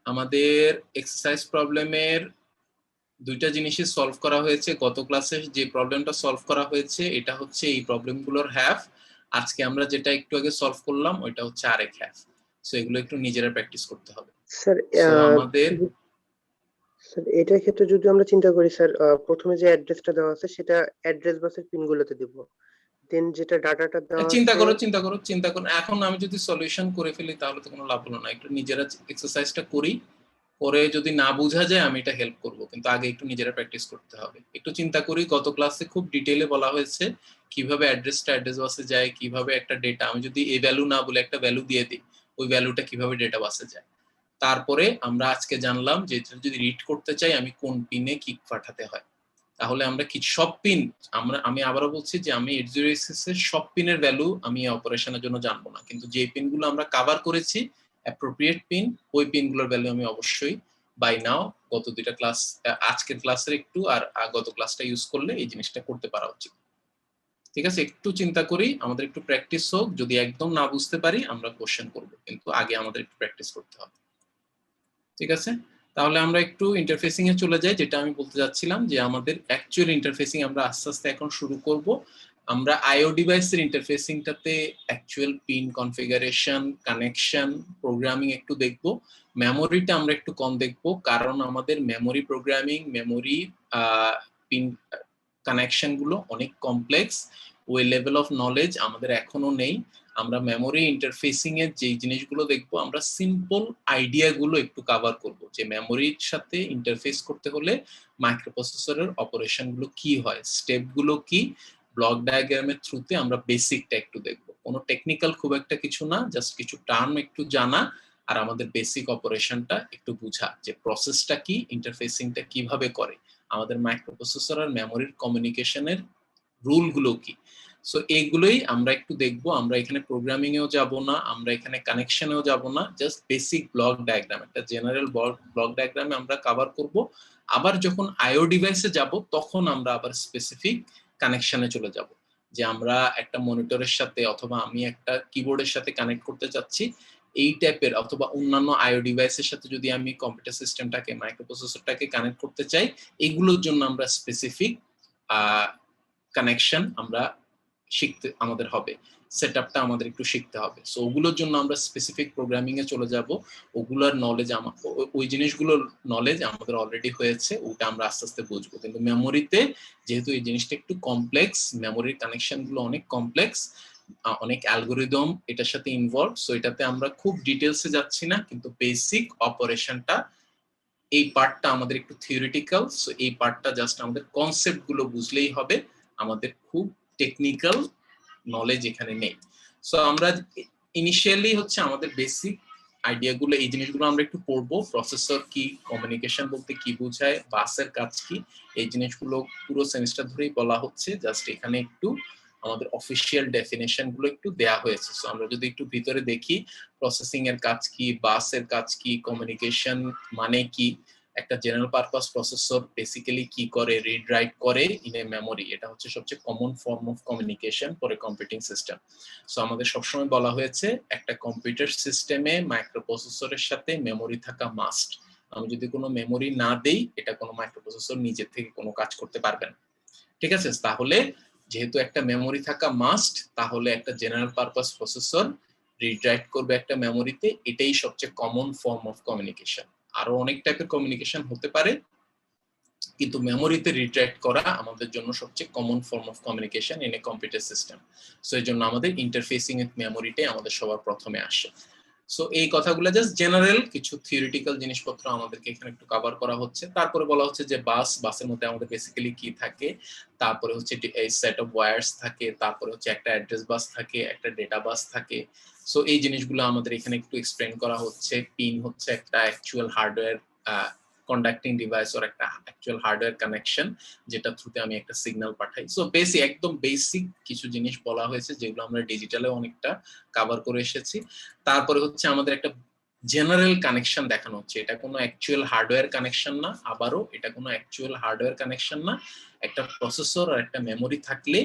আমাদের এক্সারসাইজ প্রবলেমের দুইটা জিনিসই সলভ করা হয়েছে গত ক্লাসে, যে প্রবলেমটা সলভ করা হয়েছে এটা হচ্ছে এই প্রবলেমগুলোর হ্যাফ, আজকে আমরা যেটা একটু আগে সলভ করলাম ওইটা হচ্ছে আরেক হ্যাফ। সো এগুলো একটু নিজেরা প্র্যাকটিস করতে হবে স্যার। আমাদের স্যার এটার ক্ষেত্রে যদি আমরা চিন্তা করি স্যার, প্রথমে যে অ্যাড্রেসটা দেওয়া আছে সেটা অ্যাড্রেস বাসের পিনগুলোতে দেব, দেন যেটা ডাটাটা দেওয়া আছে চিন্তা করো এখন আমি যদি সলিউশন করে ফেলি তাহলে তো কোনো লাভ হলো না, একটু নিজেরা এক্সারসাইজটা করি, করে যদি না বোঝা যায় আমি এটা হেল্প করব, কিন্তু আগে একটু নিজেরা প্র্যাকটিস করতে হবে। একটু চিন্তা করি, গত ক্লাসে খুব ডিটেইলে বলা হয়েছে কিভাবে অ্যাড্রেসটা অ্যাড্রেস বাসে যায়, কিভাবে একটা ডেটা আমি যদি এই ভ্যালু না বলে একটা ভ্যালু দিয়ে দিই ওই ভ্যালুটা কিভাবে ডেটা বাসে যায়। তারপরে আমরা আজকে জানলাম যে যদি রিড করতে চাই আমি কোন পিনে কি পাঠাতে হয়। তাহলে আমরা কি সব পিন আমি আবারও বলছি যে আমি 8086 এর সব পিনের ভ্যালু আমি অপারেশনের জন্য জানবো না, কিন্তু যে পিনগুলো আমরা কভার করেছি অ্যাপ্রোপ্রিয়েট পিন ওই পিনগুলোর ভ্যালু আমি অবশ্যই বাই নাও গত দুইটা ক্লাস আজকের ক্লাসের একটু আর গত ক্লাসটা ইউজ করলে এই জিনিসটা করতে পারা উচিত। ঠিক আছে, একটু চিন্তা করি, আমাদের একটু প্র্যাকটিস হোক, যদি একদম না বুঝতে পারি আমরা কোশ্চেন করব, কিন্তু আগে আমাদের একটু প্র্যাকটিস করতে হবে। ঠিক আছে, তাহলে আমরা একটু ইন্টারফেসিং এ চলে যাই, যেটা আমি বলতে যাচ্ছিলাম যে আমাদের অ্যাকচুয়াল ইন্টারফেসিং আমরা আস্তে আস্তে এখন শুরু করব। আমরা আইও ডিভাইসের ইন্টারফেসিংটাতে actual pin configuration, connection, programming একটু দেখব। মেমোরিটা আমরা একটু কম দেখব, কারণ আমাদের memory programming, memory pin connection গুলো অনেক কমপ্লেক্স। ওই লেভেল অফ নলেজ আমাদের এখনো নেই। আমরা মেমোরি ইন্টারফেসিং এর যে জিনিসগুলো দেখবো, আমরা সিম্পল আইডিয়া গুলো একটু কভার করব, যে মেমোরির সাথে ইন্টারফেস করতে হলে মাইক্রোপ্রসেসরের অপারেশন গুলো কি হয়, স্টেপ গুলো কি, ব্লক ডায়াগ্রামের থ্রুতে আমরা বেসিকটা একটু দেখবো। কোনো টেকনিক্যাল খুব একটা কিছু না, জাস্ট কিছু টার্ম একটু জানা আর আমাদের বেসিক অপারেশনটা একটু বুঝা, যে প্রসেসটা কি, ইন্টারফেসিংটা কিভাবে করে, আমাদের মাইক্রোপ্রসেসর আর মেমোরির কমিউনিকেশনের রুল গুলো কি। সো এইগুলোই আমরা একটু দেখবো। আমরা এখানে প্রোগ্রামিং এও যাব না, আমরা এখানে কানেকশনেও যাব না, জাস্ট বেসিক ব্লক ডায়াগ্রাম, একটা জেনারেল ব্লক ডায়াগ্রামে আমরা কভার করব। আবার যখন আইও ডিভাইসে যাব তখন আমরা আবার স্পেসিফিক কানেকশনে চলে যাব, যে আমরা একটা মনিটরের সাথে অথবা আমি একটা কিবোর্ডের সাথে কানেক্ট করতে চাচ্ছি, এই টাইপের অথবা অন্যান্য আইও ডিভাইসের সাথে যদি আমি কম্পিউটার সিস্টেমটাকে, মাইক্রোপ্রসেসরটাকে কানেক্ট করতে চাই, এগুলোর জন্য আমরা স্পেসিফিক কানেকশন আমরা শিখতে আমাদের হবে, সেটআপটা আমাদের একটু শিখতে হবে। সো ওগুলোর জন্য আমরা স্পেসিফিক প্রোগ্রামিং এ চলে যাব। ওগুলোর নলেজ ওই জিনিসগুলোর নলেজ আমাদের অলরেডি হয়েছে, ওটা আমরা আস্তে আস্তে বুঝবো। কিন্তু মেমোরিতে যেহেতু এই জিনিসটা একটু কমপ্লেক্স, মেমোরির কানেকশন গুলো অনেক কমপ্লেক্স, অনেক অ্যালগোরিদম এটার সাথে ইনভলভ, সো এটাতে আমরা খুব ডিটেলসে যাচ্ছি না, কিন্তু বেসিক অপারেশনটা, এই পার্টটা আমাদের একটু থিওরিটিক্যাল। সো এই পার্টটা জাস্ট আমাদের কনসেপ্ট গুলো বুঝলেই হবে, আমাদের খুব টেকনিক্যাল নলেজ এখানে নেই। সো আমরা ইনিশিয়ালি হচ্ছে আমাদের বেসিক আইডিয়া গুলো, এই জিনিসগুলো আমরা একটু পড়বো। প্রসেসর কি, কমিউনিকেশন বলতে কি বোঝায়, বাসের কাজ কি, এই জিনিসগুলো পুরো সেমিস্টার ধরেই বলা হচ্ছে, জাস্ট এখানে একটু আমাদের অফিসিয়াল ডেফিনেশন গুলো একটু দেয়া হয়েছে। সো আমরা যদি একটু ভিতরে দেখি, প্রসেসিং এর কাজ কি, বাসের কাজ কি, কমিউনিকেশন মানে কি, একটা জেনারেল পারপাস প্রসেসর বেসিক্যালি কি করে, রিড রাইট করে ইন এ মেমোরি, এটা হচ্ছে সবচেয়ে common form of communication for a computing system. So আমাদের সবসময় বলা হয়েছে একটা কম্পিউটার সিস্টেমে মাইক্রোপ্রসেসরের সাথে মেমোরি থাকা মাস্ট। আমি যদি কোনো মেমোরি না দেই, এটা কোনো মাইক্রোপ্রসেসর নিজের থেকে কোনো কাজ করতে পারবে না। ঠিক আছে, তাহলে যেহেতু একটা মেমোরি থাকা মাস্ট, তাহলে একটা general purpose processor read write করবে একটা মেমোরিতে, এটাই সবচেয়ে কমন ফর্ম অফ কমিউনিকেশন। আরো অনেক টাইপের কমিউনিকেশন হতে পারে, কিন্তু মেমোরিতে রিড রাইট করা আমাদের জন্য সবচেয়ে common form of communication in a computer system. So এই জন্য আমাদের ইন্টারফেসিং উইথ মেমোরিটাই আমাদের সবার প্রথমে আসে। সো এই কথাগুলো জাস্ট জেনারেল কিছু থিওরিটিক্যাল জিনিসপত্র আমাদেরকে এখানে একটু কভার করা হচ্ছে। তারপরে বলা হচ্ছে যে বাসের মধ্যে আমাদের বেসিক্যালি কি থাকে, তারপরে হচ্ছে এই সেট অফ ওয়্যারস থাকে, তারপরে হচ্ছে একটা অ্যাড্রেস বাস থাকে, একটা ডেটা বাস থাকে। সো এই জিনিসগুলো আমাদের এখানে একটু এক্সপ্লেন করা হচ্ছে। পিন হচ্ছে একটা অ্যাকচুয়াল হার্ডওয়্যার কন্ডাক্টিং ডিভাইস ওর একটা অ্যাকচুয়াল হার্ডওয়্যার কানেকশন, যেটা থ্রুতে আমি একটা সিগন্যাল পাঠাই। সো একদম বেসিক কিছু জিনিস বলা হয়েছে, যেগুলো আমরা ডিজিটালে অনেকটা কভার করে এসেছি। তারপরে হচ্ছে আমাদের একটা জেনারেল কানেকশন দেখানো হচ্ছে, এটা কোনো অ্যাকচুয়াল হার্ডওয়্যার কানেকশন না, আবারও এটা কোনো অ্যাকচুয়াল হার্ডওয়্যার কানেকশন না। একটা প্রসেসর আর একটা মেমোরি থাকলে,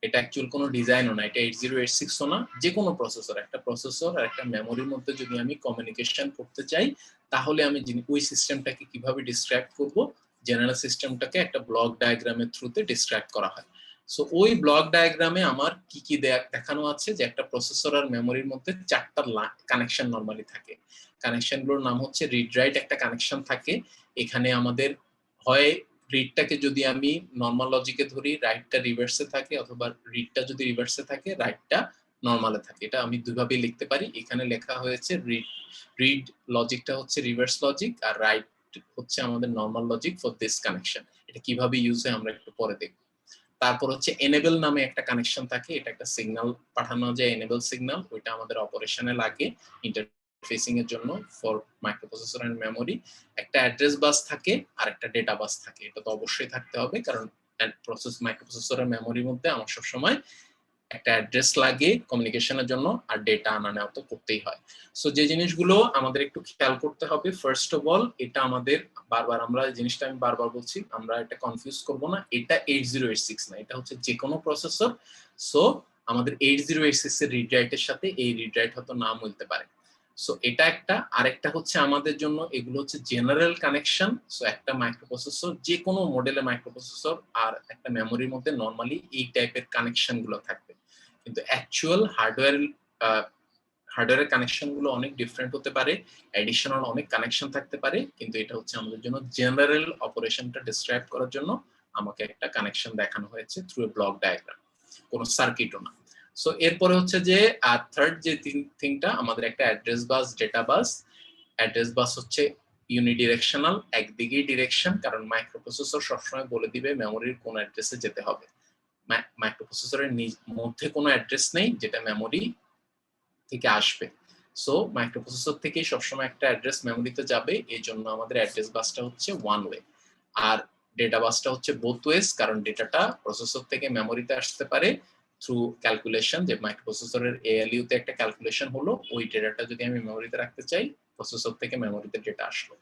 এটা অ্যাকচুয়াল কোনো ডিজাইনও না, এটা 8086ও না, যে কোনো প্রসেসর, একটা প্রসেসর আর একটা মেমোরির মধ্যে যদি আমি কমিউনিকেশন করতে চাই, তাহলে আমি ওই সিস্টেমটাকে কিভাবে ডিসক্রাইব করব, জেনারেল সিস্টেমটাকে একটা ব্লক ডায়াগ্রামের থ্রুতে ডিসক্রাইব করা হয়। সো ওই ব্লক ডায়াগ্রামে আমার কি কি দেখানো আছে, যে একটা প্রসেসর আর মেমোরির মধ্যে 4টা কানেকশন নরমালি থাকে। কানেকশনগুলোর নাম হচ্ছে রিড রাইট একটা কানেকশন থাকে, এখানে আমাদের হয় রিডটাকে যদি আমি নরমাল লজিকে ধরি, রাইটটা রিভার্সে থাকে, অথবা রিডটা যদি রিভার্সে থাকে, রাইটটা নরমালে থাকে। এটা আমি দুইভাবেই লিখতে পারি। এখানে লেখা হয়েছে রিড লজিকটা হচ্ছে রিভার্স লজিক, আর রাইট হচ্ছে আমাদের normal logic for this connection. এটা কিভাবে ইউজ হয় আমরা একটু পরে দেখব। তারপর হচ্ছে এনেবল নামে একটা কানেকশন থাকে, এটা একটা সিগন্যাল পাঠানো যায়, এনেবল সিগন্যাল, ওইটা আমাদের অপারেশনে লাগে ইন্টারফেসিং এর জন্য ফর মাইক্রোপ্রসেসর এন্ড মেমোরি। একটা অ্যাড্রেস বাস থাকে আর একটা ডেটা বাস থাকে, এটা তো অবশ্যই থাকতে হবে, কারণ মাইক্রোপ্রসেসর এর মেমোরির মধ্যে আমার সবসময় একটা অ্যাড্রেস লাগে কমিউনিকেশনের জন্য, আর ডেটা আনা নেওয়া তো করতেই হয়। সো যে জিনিসগুলো আমাদের একটু খেয়াল করতে হবে, ফার্স্ট অফ অল, এটা আমাদের বারবার, আমরা জিনিসটা আমি বারবার বলছি, আমরা এটা কনফিউজ করব না, এটা 8086 না, এটা হচ্ছে যে কোনো প্রসেসর। সো আমাদের 8086 এর রিড রাইটের সাথে এই রিড রাইট হয়তো নাম মিলতে পারে। সো এটা একটা, আরেকটা হচ্ছে আমাদের জন্য এগুলো হচ্ছে জেনারেল কানেকশন। সো একটা মাইক্রোপ্রসেসর, যে কোনো মডেলের মাইক্রোপ্রসেসর আর একটা মেমোরির মধ্যে নরমালি এই টাইপের কানেকশন গুলো থাকবে, কিন্তু অ্যাকচুয়াল হার্ডওয়্যারের কানেকশন গুলো অনেক ডিফারেন্ট হতে পারে, অ্যাডিশনাল অনেক কানেকশন থাকতে পারে, কিন্তু এটা হচ্ছে আমাদের জন্য জেনারেল অপারেশনটা ডিসক্রাইব করার জন্য আমাকে একটা কানেকশন দেখানো হয়েছে থ্রু এ ব্লক ডায়াগ্রাম, কোনো সার্কিটও না। সো এরপরে হচ্ছে যে থার্ড যে থিংটা, আমাদের একটা অ্যাড্রেস বাস, ডেটা বাস। অ্যাড্রেস বাস হচ্ছে ইউনিডিরেকশনাল, একদিকেই ডিরেকশন, কারণ মাইক্রোপ্রসেসর সবসময় বলে দিবে মেমোরির কোন অ্যাড্রেসে যেতে হবে। মাইক্রোপ্রসেসরের মধ্যে কোনো অ্যাড্রেস নেই যেটা মেমোরি থেকে আসবে। সো মাইক্রোপ্রসেসর থেকে সবসময় একটা অ্যাড্রেস মেমোরিতে যাবে, এই জন্য আমাদের অ্যাড্রেস বাসটা হচ্ছে ওয়ান ওয়ে। আর ডেটা বাসটা হচ্ছে বোথ ওয়েজ, কারণ ডেটাটা প্রসেসর থেকে মেমোরিতে আসতে পারে থ্রু ক্যালকুলেশন, যে মাইক্রোপ্রসেসরের এএলইউ তে একটা ক্যালকুলেশন হলো, ওই ডেটাটা যদি আমি মেমোরিতে রাখতে চাই, প্রসেসর থেকে মেমোরিতে ডেটা আসলো।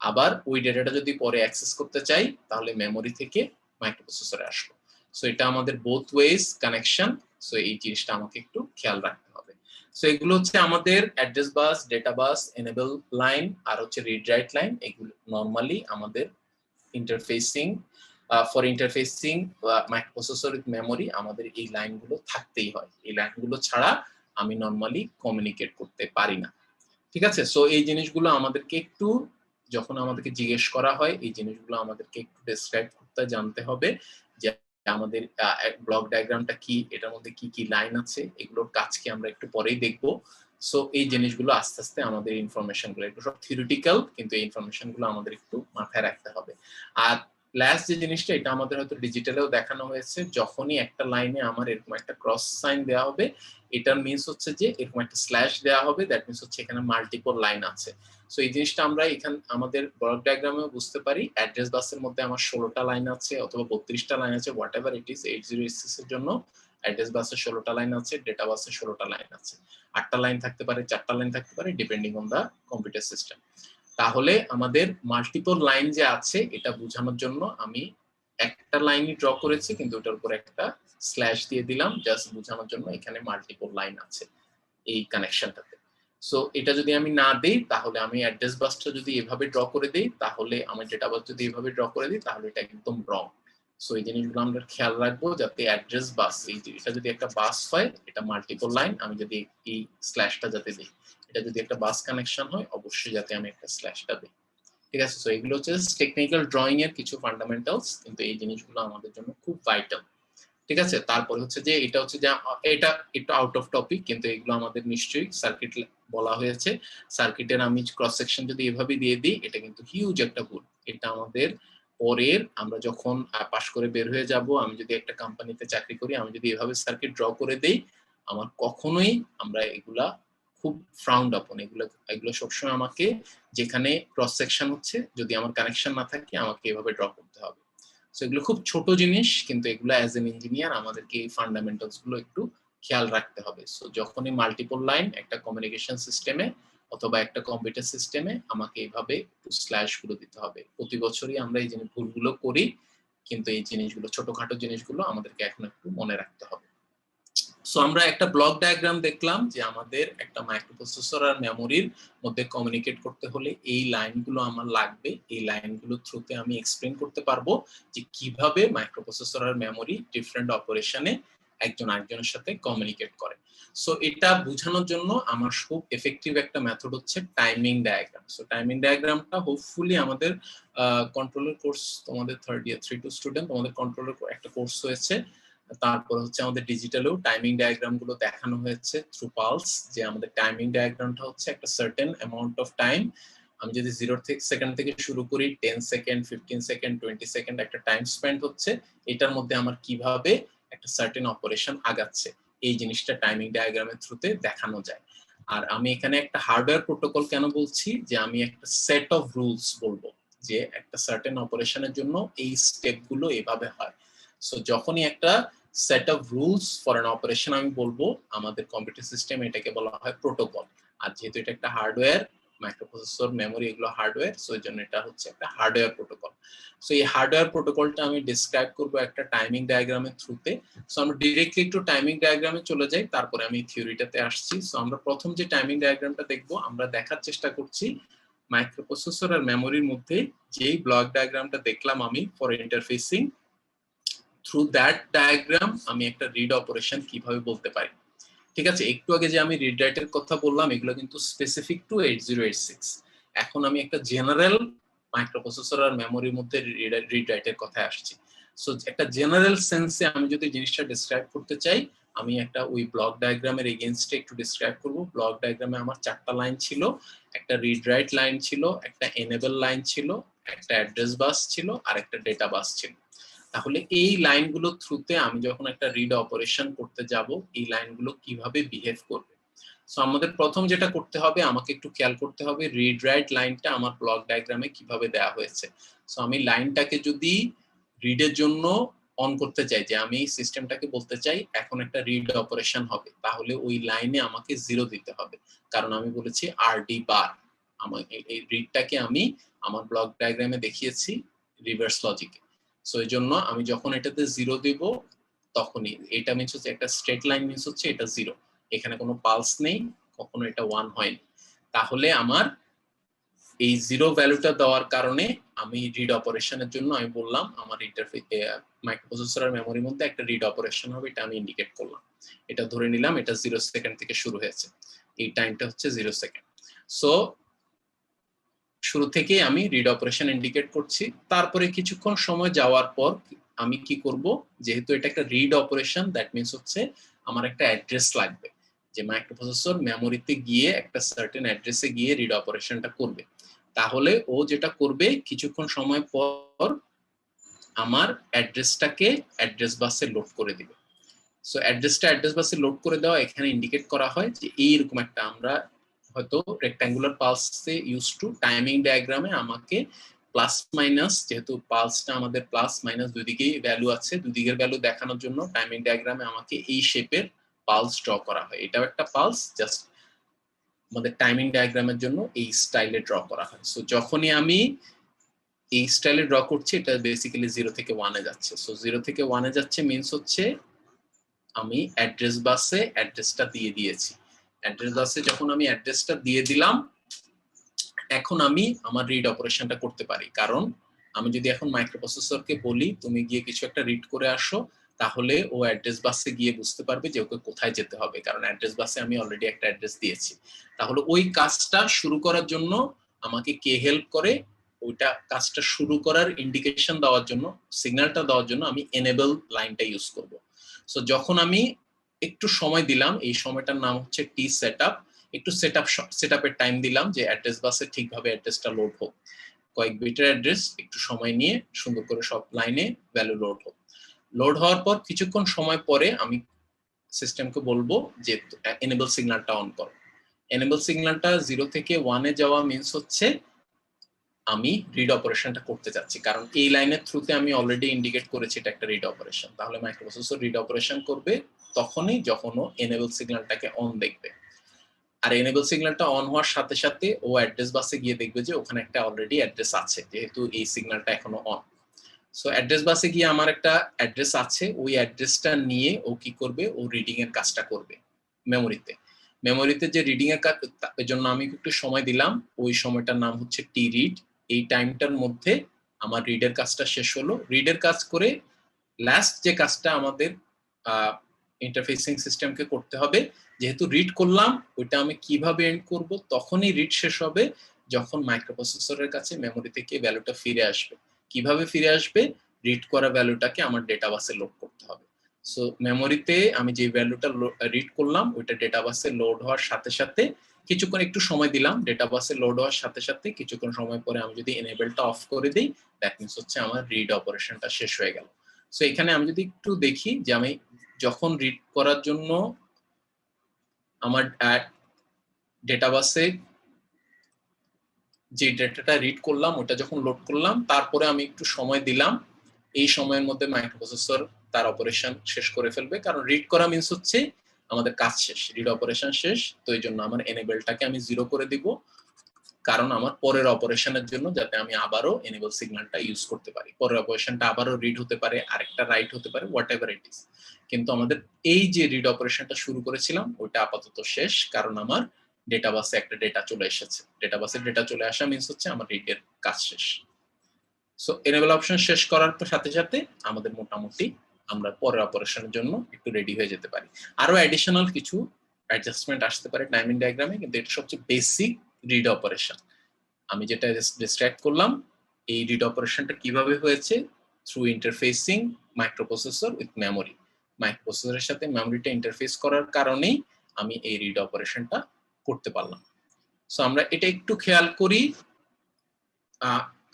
আবার ওই ডেটাটা যদি পরে অ্যাক্সেস করতে চাই, তাহলে মেমোরি থেকে মাইক্রোপ্রসেসরে আসলো। সো এটা আমাদের বোথ ওয়েজ কানেকশন। সো এই জিনিসটা আমাকে একটু খেয়াল রাখতে হবে। সো এগুলো হচ্ছে আমাদের অ্যাড্রেস বাস, ডেটা বাস, এনেবল লাইন আর হচ্ছে রিড রাইট লাইন। এগুলো নরমালি আমাদের interfacing, for interfacing microprocessor with memory আমাদের এই লাইনগুলো থাকতেই হয়। এই লাইনগুলো ছাড়া আমি নরমালি কমিউনিকেট করতে পারি না। ঠিক আছে? সো এই জিনিসগুলো আমাদেরকে একটু, যখন আমাদেরকে জিজ্ঞেস করা হয়, এই জিনিসগুলো আমাদেরকে একটু ডেসক্রাইব করতে জানতে হবে, যে আমাদের ব্লক ডায়াগ্রামটা কি, এটার মধ্যে কি কি লাইন আছে, এগুলোর কাজকে আমরা একটু পরেই দেখবো। সো এই জিনিসগুলো আস্তে আস্তে আমাদের ইনফরমেশন গুলো একটু সব থিওরিটিক্যাল, কিন্তু এই ইনফরমেশন গুলো আমাদের একটু মাথায় রাখতে হবে। আর লাস্ট যে জিনিসটা, এটা আমাদের হয়তো ডিজিটালেও দেখানো হয়েছে, যখনই একটা লাইনে আমার এরকম একটা ক্রস সাইন দেওয়া হবে, এটার মিনস হচ্ছে যে এরকম একটা স্ল্যাশ দেওয়া হবে, দ্যাট মিনস হচ্ছে এখানে মাল্টিপল লাইন আছে। সো এই জিনিসটা আমরা এখানে আমাদের ব্লক ডায়াগ্রামেও বুঝতে পারি। অ্যাড্রেস বাসের মধ্যে আমার 16টা লাইন আছে অথবা 32টা লাইন আছে, হোয়াট এভার ইট ইজ। 8086 এর জন্য অ্যাড্রেস বাসে 16টা লাইন আছে, ডেটা বাসে 16টা লাইন আছে। 8টা লাইন থাকতে পারে, 4টা লাইন থাকতে পারে, depending on the computer system. তাহলে আমাদের মাল্টিপল লাইন যে আছে, এটা বোঝানোর জন্য আমি একটা লাইনই ড্র করেছি, কিন্তু ওটার উপর একটা স্ল্যাশ দিয়ে দিলাম জাস্ট বোঝানোর জন্য এখানে মাল্টিপল লাইন আছে এই কানেকশনটাতে। সো এটা যদি আমি না দেই, তাহলে আমি অ্যাড্রেস বাসটা যদি এভাবে ড্র করে দেই, তাহলে আমি ডেটা বাস যদি এভাবে ড্র করে দিই, তাহলে এটা একদম রং। সো এই জিনিসগুলো আমরা খেয়াল রাখবো, যাতে অ্যাড্রেস বাস, এটা যদি একটা বাস হয়, এটা মাল্টিপল লাইন, আমি যদি এই স্ল্যাশটা যাতে দিই, এটা যদি একটা বাস কানেকশন হয়, অবশ্যই যাতে আমি একটা স্ল্যাশটা দিই। ঠিক আছে? সো এগুলো হচ্ছে টেকনিক্যাল ড্রয়িং এর কিছু ফান্ডামেন্টালস, কিন্তু এই জিনিসগুলো আমাদের জন্য খুব ভাইটাল। ঠিক আছে? তারপরে হচ্ছে যে এটা হচ্ছে যে এটা একটু আউট অফ টপিক, কিন্তু এগুলো আমাদের নিশ্চয়ই সার্কিট বলা হয়েছে। সার্কিটের আমি ক্রস সেকশন যদি এভাবে দিয়ে দিই, এটা কিন্তু হিউজ একটা ভুল। এটা আমাদের পরের, আমরা যখন পাশ করে বের হয়ে যাব, আমি যদি একটা কোম্পানিতে চাকরি করি, আমি যদি এভাবে সার্কিট ড্র করে দেই, আমার কখনোই, আমরা এগুলা খুব ফ্রাউন্ড আপন। এগুলো সবসময় আমাকে, যেখানে ক্রস সেকশন হচ্ছে, যদি আমার কানেকশন না থাকে, আমাকে এভাবে ড্র করতে হবে। সো এগুলো খুব ছোট জিনিস, কিন্তু এগুলো অ্যাজ এন ইঞ্জিনিয়ার আমাদেরকে এই ফান্ডামেন্টালস গুলো একটু খেয়াল রাখতে হবে। সো যখনই মাল্টিপল লাইন একটা কমিউনিকেশন সিস্টেমে অথবা একটা কম্পিউটার সিস্টেমে, আমাকে এইভাবে স্ল্যাশ গুলো দিতে হবে। প্রতি বছরই আমরা এই জিনিস ভুলগুলো করি, কিন্তু এই জিনিসগুলো, ছোটখাটো জিনিসগুলো আমাদেরকে এখন একটু মনে রাখতে হবে। সো আমরা একটা ব্লক ডায়াগ্রাম দেখলাম, যে আমাদের একটা মাইক্রোপ্রসেসর আর মেমোরির মধ্যে কমিউনিকেট করতে হলে এই লাইনগুলো আমার লাগবে। এই লাইনগুলো থ্রুতে আমি এক্সপ্লেন করতে পারবো যে কিভাবে মাইক্রোপ্রসেসর আর মেমোরি ডিফারেন্ট অপারেশনে একজন আরেকজনের সাথে কমিউনিকেট করে। সো এটা বোঝানোর জন্য আমার খুব এফেক্টিভ একটা মেথড হচ্ছে টাইমিং ডায়াগ্রাম। সো টাইমিং ডায়াগ্রামটা হোপফুলি আমাদের কন্ট্রোলার কোর্স, তোমাদের থার্ড ইয়ার 3-2 স্টুডেন্ট, তোমাদের কন্ট্রোলার একটা কোর্স হয়েছে। তারপর হচ্ছে আমাদের ডিজিটালেও টাইমিং ডায়াগ্রাম গুলো দেখানো হয়েছে থ্রু পালস, যে আমাদের টাইমিং ডায়াগ্রামটা হচ্ছে একটা সার্টেন অ্যামাউন্ট অফ টাইম, আমি যদি 0 সেকেন্ড থেকে শুরু করি, 10 সেকেন্ড, 15 সেকেন্ড, 20 সেকেন্ড একটা টাইম স্পেন্ড হচ্ছে, এটার মধ্যে আমার কিভাবে একটা সার্টেন অপারেশন আগাচ্ছে, এই জিনিসটা টাইমিং ডায়াগ্রামের থ্রুতে দেখানো যায়। আর আমি এখানে একটা হার্ডওয়্যার প্রোটোকল কেন বলছি, যে আমি একটা সেট অফ রুলস বলবো, যে একটা সার্টেন অপারেশনের জন্য এই স্টেপগুলো এভাবে হয়। সো যখনই একটা set of rules for an operation আমি বলবো, আমাদের কম্পিউটার সিস্টেম এটাকে বলা হয় প্রোটোকল। আর যেহেতু এটা একটা হার্ডওয়্যার, মাইক্রোপ্রসেসর, মেমোরি, এগুলো হার্ডওয়্যার, সো এই জন্য এটা হচ্ছে একটা হার্ডওয়্যার প্রোটোকল। সো এই হার্ডওয়্যার প্রোটোকলটা আমি ডিসক্রাইব করব একটা টাইমিং ডায়াগ্রামের থ্রুতে। সো আমরা ডিরেক্টলি একটু টাইমিং ডায়াগ্রামে চলে যাই, তারপরে আমি থিওরিটাতে আসছি। সো আমরা প্রথম যে টাইমিং ডায়াগ্রামটা দেখব, আমরা দেখার চেষ্টা করছি মাইক্রোপ্রসেসর আর মেমোরির মধ্যে যেই ব্লক ডায়াগ্রামটা দেখলাম আমি for interfacing, through that diagram আমি একটা রিড অপারেশন কিভাবে বলতে পারি। ঠিক আছে, একটু আগে যে আমি রিড রাইটের কথা বললাম এগুলো কিন্তু স্পেসিফিক টু 8086। এখন আমি একটা জেনারেল মাইক্রোপ্রসেসর আর মেমোরির মধ্যে রিড রাইটের কথায় আসছি। সো একটা জেনারেল সেন্সে আমি যদি জিনিসটা ডিসক্রাইব করতে চাই, আমি একটা ওই ব্লক ডায়াগ্রামের এগেইনস্টে একটু ডিসক্রাইব করব। ব্লক ডায়াগ্রামে আমার 4টা লাইন ছিল, একটা রিড রাইট লাইন ছিল, একটা এনেবল লাইন ছিল, একটা অ্যাড্রেস বাস ছিল, আর একটা ডেটা বাস ছিল। তাহলে এই লাইনগুলো থ্রুতে আমি যখন একটা রিড অপারেশন করতে যাব, এই লাইনগুলো কিভাবে বিহেভ করবে। সো আমাদের প্রথম যেটা করতে হবে, আমাকে একটু খেয়াল করতে হবে রিড রাইট লাইনটা আমার ব্লক ডায়াগ্রামে কিভাবে দেওয়া হয়েছে। সো আমি লাইনটাকে যদি রিডের জন্য অন করতে চাই, যে আমি সিস্টেমটাকে বলতে চাই এখন একটা রিড অপারেশন হবে, তাহলে ওই লাইনে আমাকে 0 দিতে হবে, কারণ আমি বলেছি আরডি বার। আমার এই রিডটাকে আমি আমার ব্লক ডায়াগ্রামে দেখিয়েছি রিভার্স লজিকে। সো এই জন্য আমি যখন এটাতে 0 দেব, তখনই এটা মিন্স হচ্ছে একটা স্ট্রেট লাইন মিন্স হচ্ছে এটা 0, এখানে কোনো পালস নেই, কখনো এটা 1 হয়নি। তাহলে আমার এই 0 ভ্যালুটা দেওয়ার কারণে আমি রিড অপারেশনের জন্য আমি বললাম আমার ইন্টারফেস মাইক্রোপ্রসেসর আর মেমোরির মধ্যে একটা রিড অপারেশন হবে, এটা আমি ইন্ডিকেট করলাম। এটা ধরে নিলাম এটা 0 সেকেন্ড থেকে শুরু হয়েছে, এই টাইমটা হচ্ছে 0 সেকেন্ড। সো শুরু থেকে আমি রিড অপারেশন ইন্ডিকেট করছি। তারপরে কিছুক্ষণ সময় যাওয়ার পর আমি কি করব, যেহেতু এটা একটা রিড অপারেশন, দ্যাট মিন্স হচ্ছে আমার একটা অ্যাড্রেস লাগবে, যে মাইক্রোপ্রসেসর মেমোরিতে গিয়ে একটা সার্টেন অ্যাড্রেসে গিয়ে রিড অপারেশনটা করবে। তাহলে ও যেটা করবে, কিছুক্ষণ সময় পর আমার অ্যাড্রেসটাকে অ্যাড্রেস বাসে লোড করে দিবে। সো অ্যাড্রেসটা অ্যাড্রেস বাসে লোড করে দেওয়া এখানে ইন্ডিকেট করা হয় যে এইরকম একটা, আমরা হয়তো রেক্ট্যাঙ্গুলার পালসে ইউজ টু টাইমিং ডায়াগ্রামে আমাকে প্লাস মাইনাস, যেহেতু পালসটা আমাদের প্লাস মাইনাস দুই দিকেই ভ্যালু আছে, দুই দিকের ভ্যালু দেখানোর জন্য টাইমিং ডায়াগ্রামে আমাকে এই শেপের পালস ড্র করা হয়। এটাও একটা পালস, জাস্ট আমাদের টাইমিং ডায়াগ্রামের জন্য এই স্টাইলে ড্র করা হয়। সো যখনই আমি এই স্টাইলে ড্র করছি, এটা বেসিক্যালি 0 থেকে 1 এ যাচ্ছে। সো 0 থেকে 1 এ যাচ্ছে মিন্স হচ্ছে আমি অ্যাড্রেস বাসে অ্যাড্রেসটা দিয়ে দিয়েছি। অ্যাড্রেস বাসে যখন আমি অ্যাড্রেসটা দিয়ে দিলাম, এখন আমি আমার রিড অপারেশনটা করতে পারি। কারণ আমি যদি এখন মাইক্রোপ্রসেসরকে বলি তুমি গিয়ে কিছু একটা রিড করে আসো, তাহলে ও অ্যাড্রেস বাসে গিয়ে বুঝতে পারবে যে ওকে কোথায় যেতে হবে, কারণ অ্যাড্রেস বাসে আমি অলরেডি একটা অ্যাড্রেস দিয়েছি। তাহলে ওই কাজটা শুরু করার জন্য আমাকে কে হেল্প করে, ওইটা কাজটা শুরু করার ইন্ডিকেশন দেওয়ার জন্য, সিগন্যালটা দেওয়ার জন্য আমি এনেবল লাইনটা ইউজ করব। সো যখন আমি একটু সময় দিলাম, এই সময়টার নাম হচ্ছে টি সেটআপ, একটু সেটআপের টাইম দিলাম যে অ্যাড্রেস বাসে ঠিকভাবে অ্যাড্রেসটা লোড হোক, কয়েক বিটের অ্যাড্রেস একটু সময় নিয়ে সুন্দর করে সব লাইনে ভ্যালু লোড হোক। লোড হওয়ার পর কিছুক্ষণ সময় পরে আমি সিস্টেমকে বলবো যে এনেবল সিগন্যালটা অন করো। এনেবল সিগন্যালটা 0 থেকে 1 এ যাওয়া মিন্স হচ্ছে আমি রিড অপারেশনটা করতে যাচ্ছি, কারণ এই লাইনের থ্রুতে আমি অলরেডি ইন্ডিকেট করেছি এটা একটা রিড অপারেশন। তাহলে মাইক্রোপ্রসেসর রিড অপারেশন করবে তখনই যখন ও এনেবল সিগন্যালটাকে অন দেখবে। আর এনেবল সিগন্যালটা অন হওয়ার সাথে সাথে ও অ্যাড্রেস বাসে গিয়ে দেখবে যে ওখানে একটা অলরেডি অ্যাড্রেস আছে, যেহেতু এই সিগন্যালটা এখনো অন। সো অ্যাড্রেস বাসে গিয়ে আমার একটা অ্যাড্রেস আছে, ওই অ্যাড্রেসটা নিয়ে ও কি করবে, ও রিডিং এর কাজটা করবে মেমোরিতে। মেমোরিতে যে রিডিং এর কাজ, এর জন্য আমি একটু সময় দিলাম, ওই সময়টার নাম হচ্ছে টি রিড। এই টাইমটার মধ্যে আমার রিডের কাজটা শেষ হলো। রিডের কাজ করে লাস্ট যে কাজটা আমাদের ইন্টারফেসিং সিস্টেমকে করতে হবে, যেহেতু রিড করলাম, ওইটা আমি কিভাবে এন্ড করব, তখনই রিড শেষ হবে যখন মাইক্রোপ্রসেসরের কাছে মেমোরি থেকে ভ্যালুটা ফিরে আসবে। কিভাবে ফিরে আসবে, রিড করা ভ্যালুটাকে আমার ডেটা বাসে লোড করতে হবে। সো মেমোরিতে আমি যে ভ্যালুটা রিড করলাম, ওইটা ডেটা বাসে লোড হওয়ার সাথে সাথে কিছুক্ষণ একটু সময় দিলাম, ডেটা বাসে লোড হওয়ার সাথে সাথে কিছুক্ষণ সময় পরে আমি যদি এনেবলটা অফ করে দিই, দ্যাট মিন্স হচ্ছে আমার রিড অপারেশনটা শেষ হয়ে গেল। সো এখানে আমি যদি একটু দেখি যে আমি যখন রিড করার জন্য আমার ডেটাবাসে যে ডেটাটা রিড করলাম ওটা যখন লোড করলাম, তারপরে আমি একটু সময় দিলাম, এই সময়ের মধ্যে মাইক্রোপ্রসেসর তার অপারেশন শেষ করে ফেলবে। কারণ রিড করা মিন্স হচ্ছে আমাদের কাজ শেষ, রিড অপারেশন শেষ। তো এই জন্য আমার এনেবলটাকে আমি 0 করে দিব। কারণ আমার পরের অপারেশনের জন্য যাতে আমি আবারও এনেবল সিগন্যালটা ইউজ করতে পারি। পরের অপারেশনটা আবারও রিড হতে পারে, আরেকটা রাইট হতে পারে, হোয়াট এভার ইট ইজ। কিন্তু আমাদের এই যে রিড অপারেশনটা শুরু করেছিলাম ওইটা আপাতত শেষ, কারণ আমার ডেটাবাসে একটা ডেটা চলে এসেছে। ডেটাবাসে ডেটা চলে আসা মিন্স হচ্ছে আমার রিডের কাজ শেষ। সো এনেবল অপশন শেষ করার সাথে সাথে আমাদের মোটামুটি আমরা পরের অপারেশনের জন্য একটু রেডি হয়ে যেতে পারি। আরো অ্যাডিশনাল কিছু অ্যাডজাস্টমেন্ট আসতে পারে টাইমিং ডায়াগ্রামে, কিন্তু এটা সবচেয়ে বেসিক রিড অপারেশন। আমি যেটা ডিসক্রাইব করলাম, এই রিড অপারেশনটা কিভাবে হয়েছে, through interfacing microprocessor with memory. মাইক্রোপ্রসেসরের সাথে মেমোরিটা ইন্টারফেস করার কারণেই আমি এই রিড অপারেশনটা করতে পারলাম। সো আমরা এটা একটু খেয়াল করি।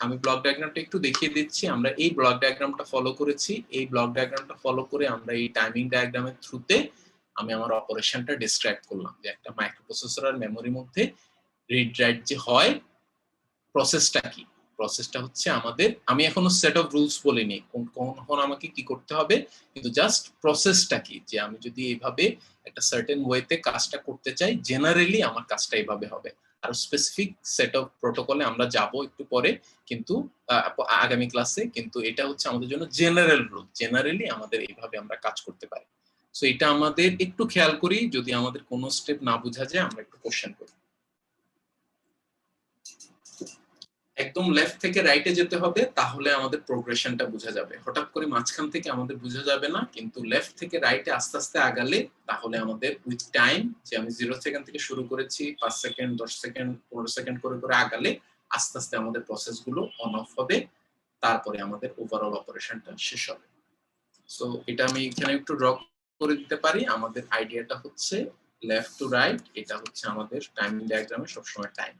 আমি ব্লক ডায়াগ্রামটা একটু দেখিয়ে দিচ্ছি। আমরা এই ব্লক ডায়াগ্রামটা ফলো করেছি। এই ব্লক ডায়াগ্রামটা ফলো করে আমরা এই টাইমিং ডায়াগ্রামের থ্রুতে আমি আমার অপারেশনটা ডিসক্রাইব করলাম যে একটা মাইক্রোপ্রসেসর আর মেমোরির মধ্যে রিড রাইট যে হয়, প্রসেসটা কি। প্রসেসটা হচ্ছে আমাদের, আমি এখনো সেট অফ রুলস বলিনি কখন আমাকে কি করতে হবে, কিন্তু জাস্ট প্রসেসটা কি, যে আমি যদি এইভাবে একটা সার্টেন ওয়েতে কাজটা করতে চাই, জেনারেলি আমার কাজটা এইভাবে হবে। আর স্পেসিফিক সেট অফ প্রোটোকলে আমরা যাব একটু পরে, কিন্তু আগামী ক্লাসে। কিন্তু এটা হচ্ছে আমাদের জন্য জেনারেল রুল, জেনারেলি আমাদের এইভাবে আমরা কাজ করতে পারি। সো এটা আমাদের একটু খেয়াল করি, যদি আমাদের কোনো স্টেপ না বোঝা যায় আমরা একটু কোশ্চেন করি। একদম লেফট থেকে রাইটে যেতে হবে, তাহলে আমাদের প্রোগ্রেশনটা বোঝা যাবে। হঠাৎ করে মাঝখান থেকে আমাদের বোঝা যাবে না, কিন্তু লেফট থেকে রাইটে আস্তে আস্তে আগালে তাহলে আমাদের উইথ টাইম, যে আমি 0 সেকেন্ড থেকে শুরু করেছি, 5 সেকেন্ড 10 সেকেন্ড 15 সেকেন্ড করে করে আগালে আস্তে আস্তে আমাদের প্রসেসগুলো অন অফ হবে, তারপরে আমাদের ওভারঅল অপারেশনটা শেষ হবে। সো এটা আমি এখানে একটু ড্র করে দিতে পারি। আমাদের আইডিয়াটা হচ্ছে লেফট টু রাইট, এটা হচ্ছে আমাদের টাইমিং ডায়াগ্রামে সবসময় টাইম।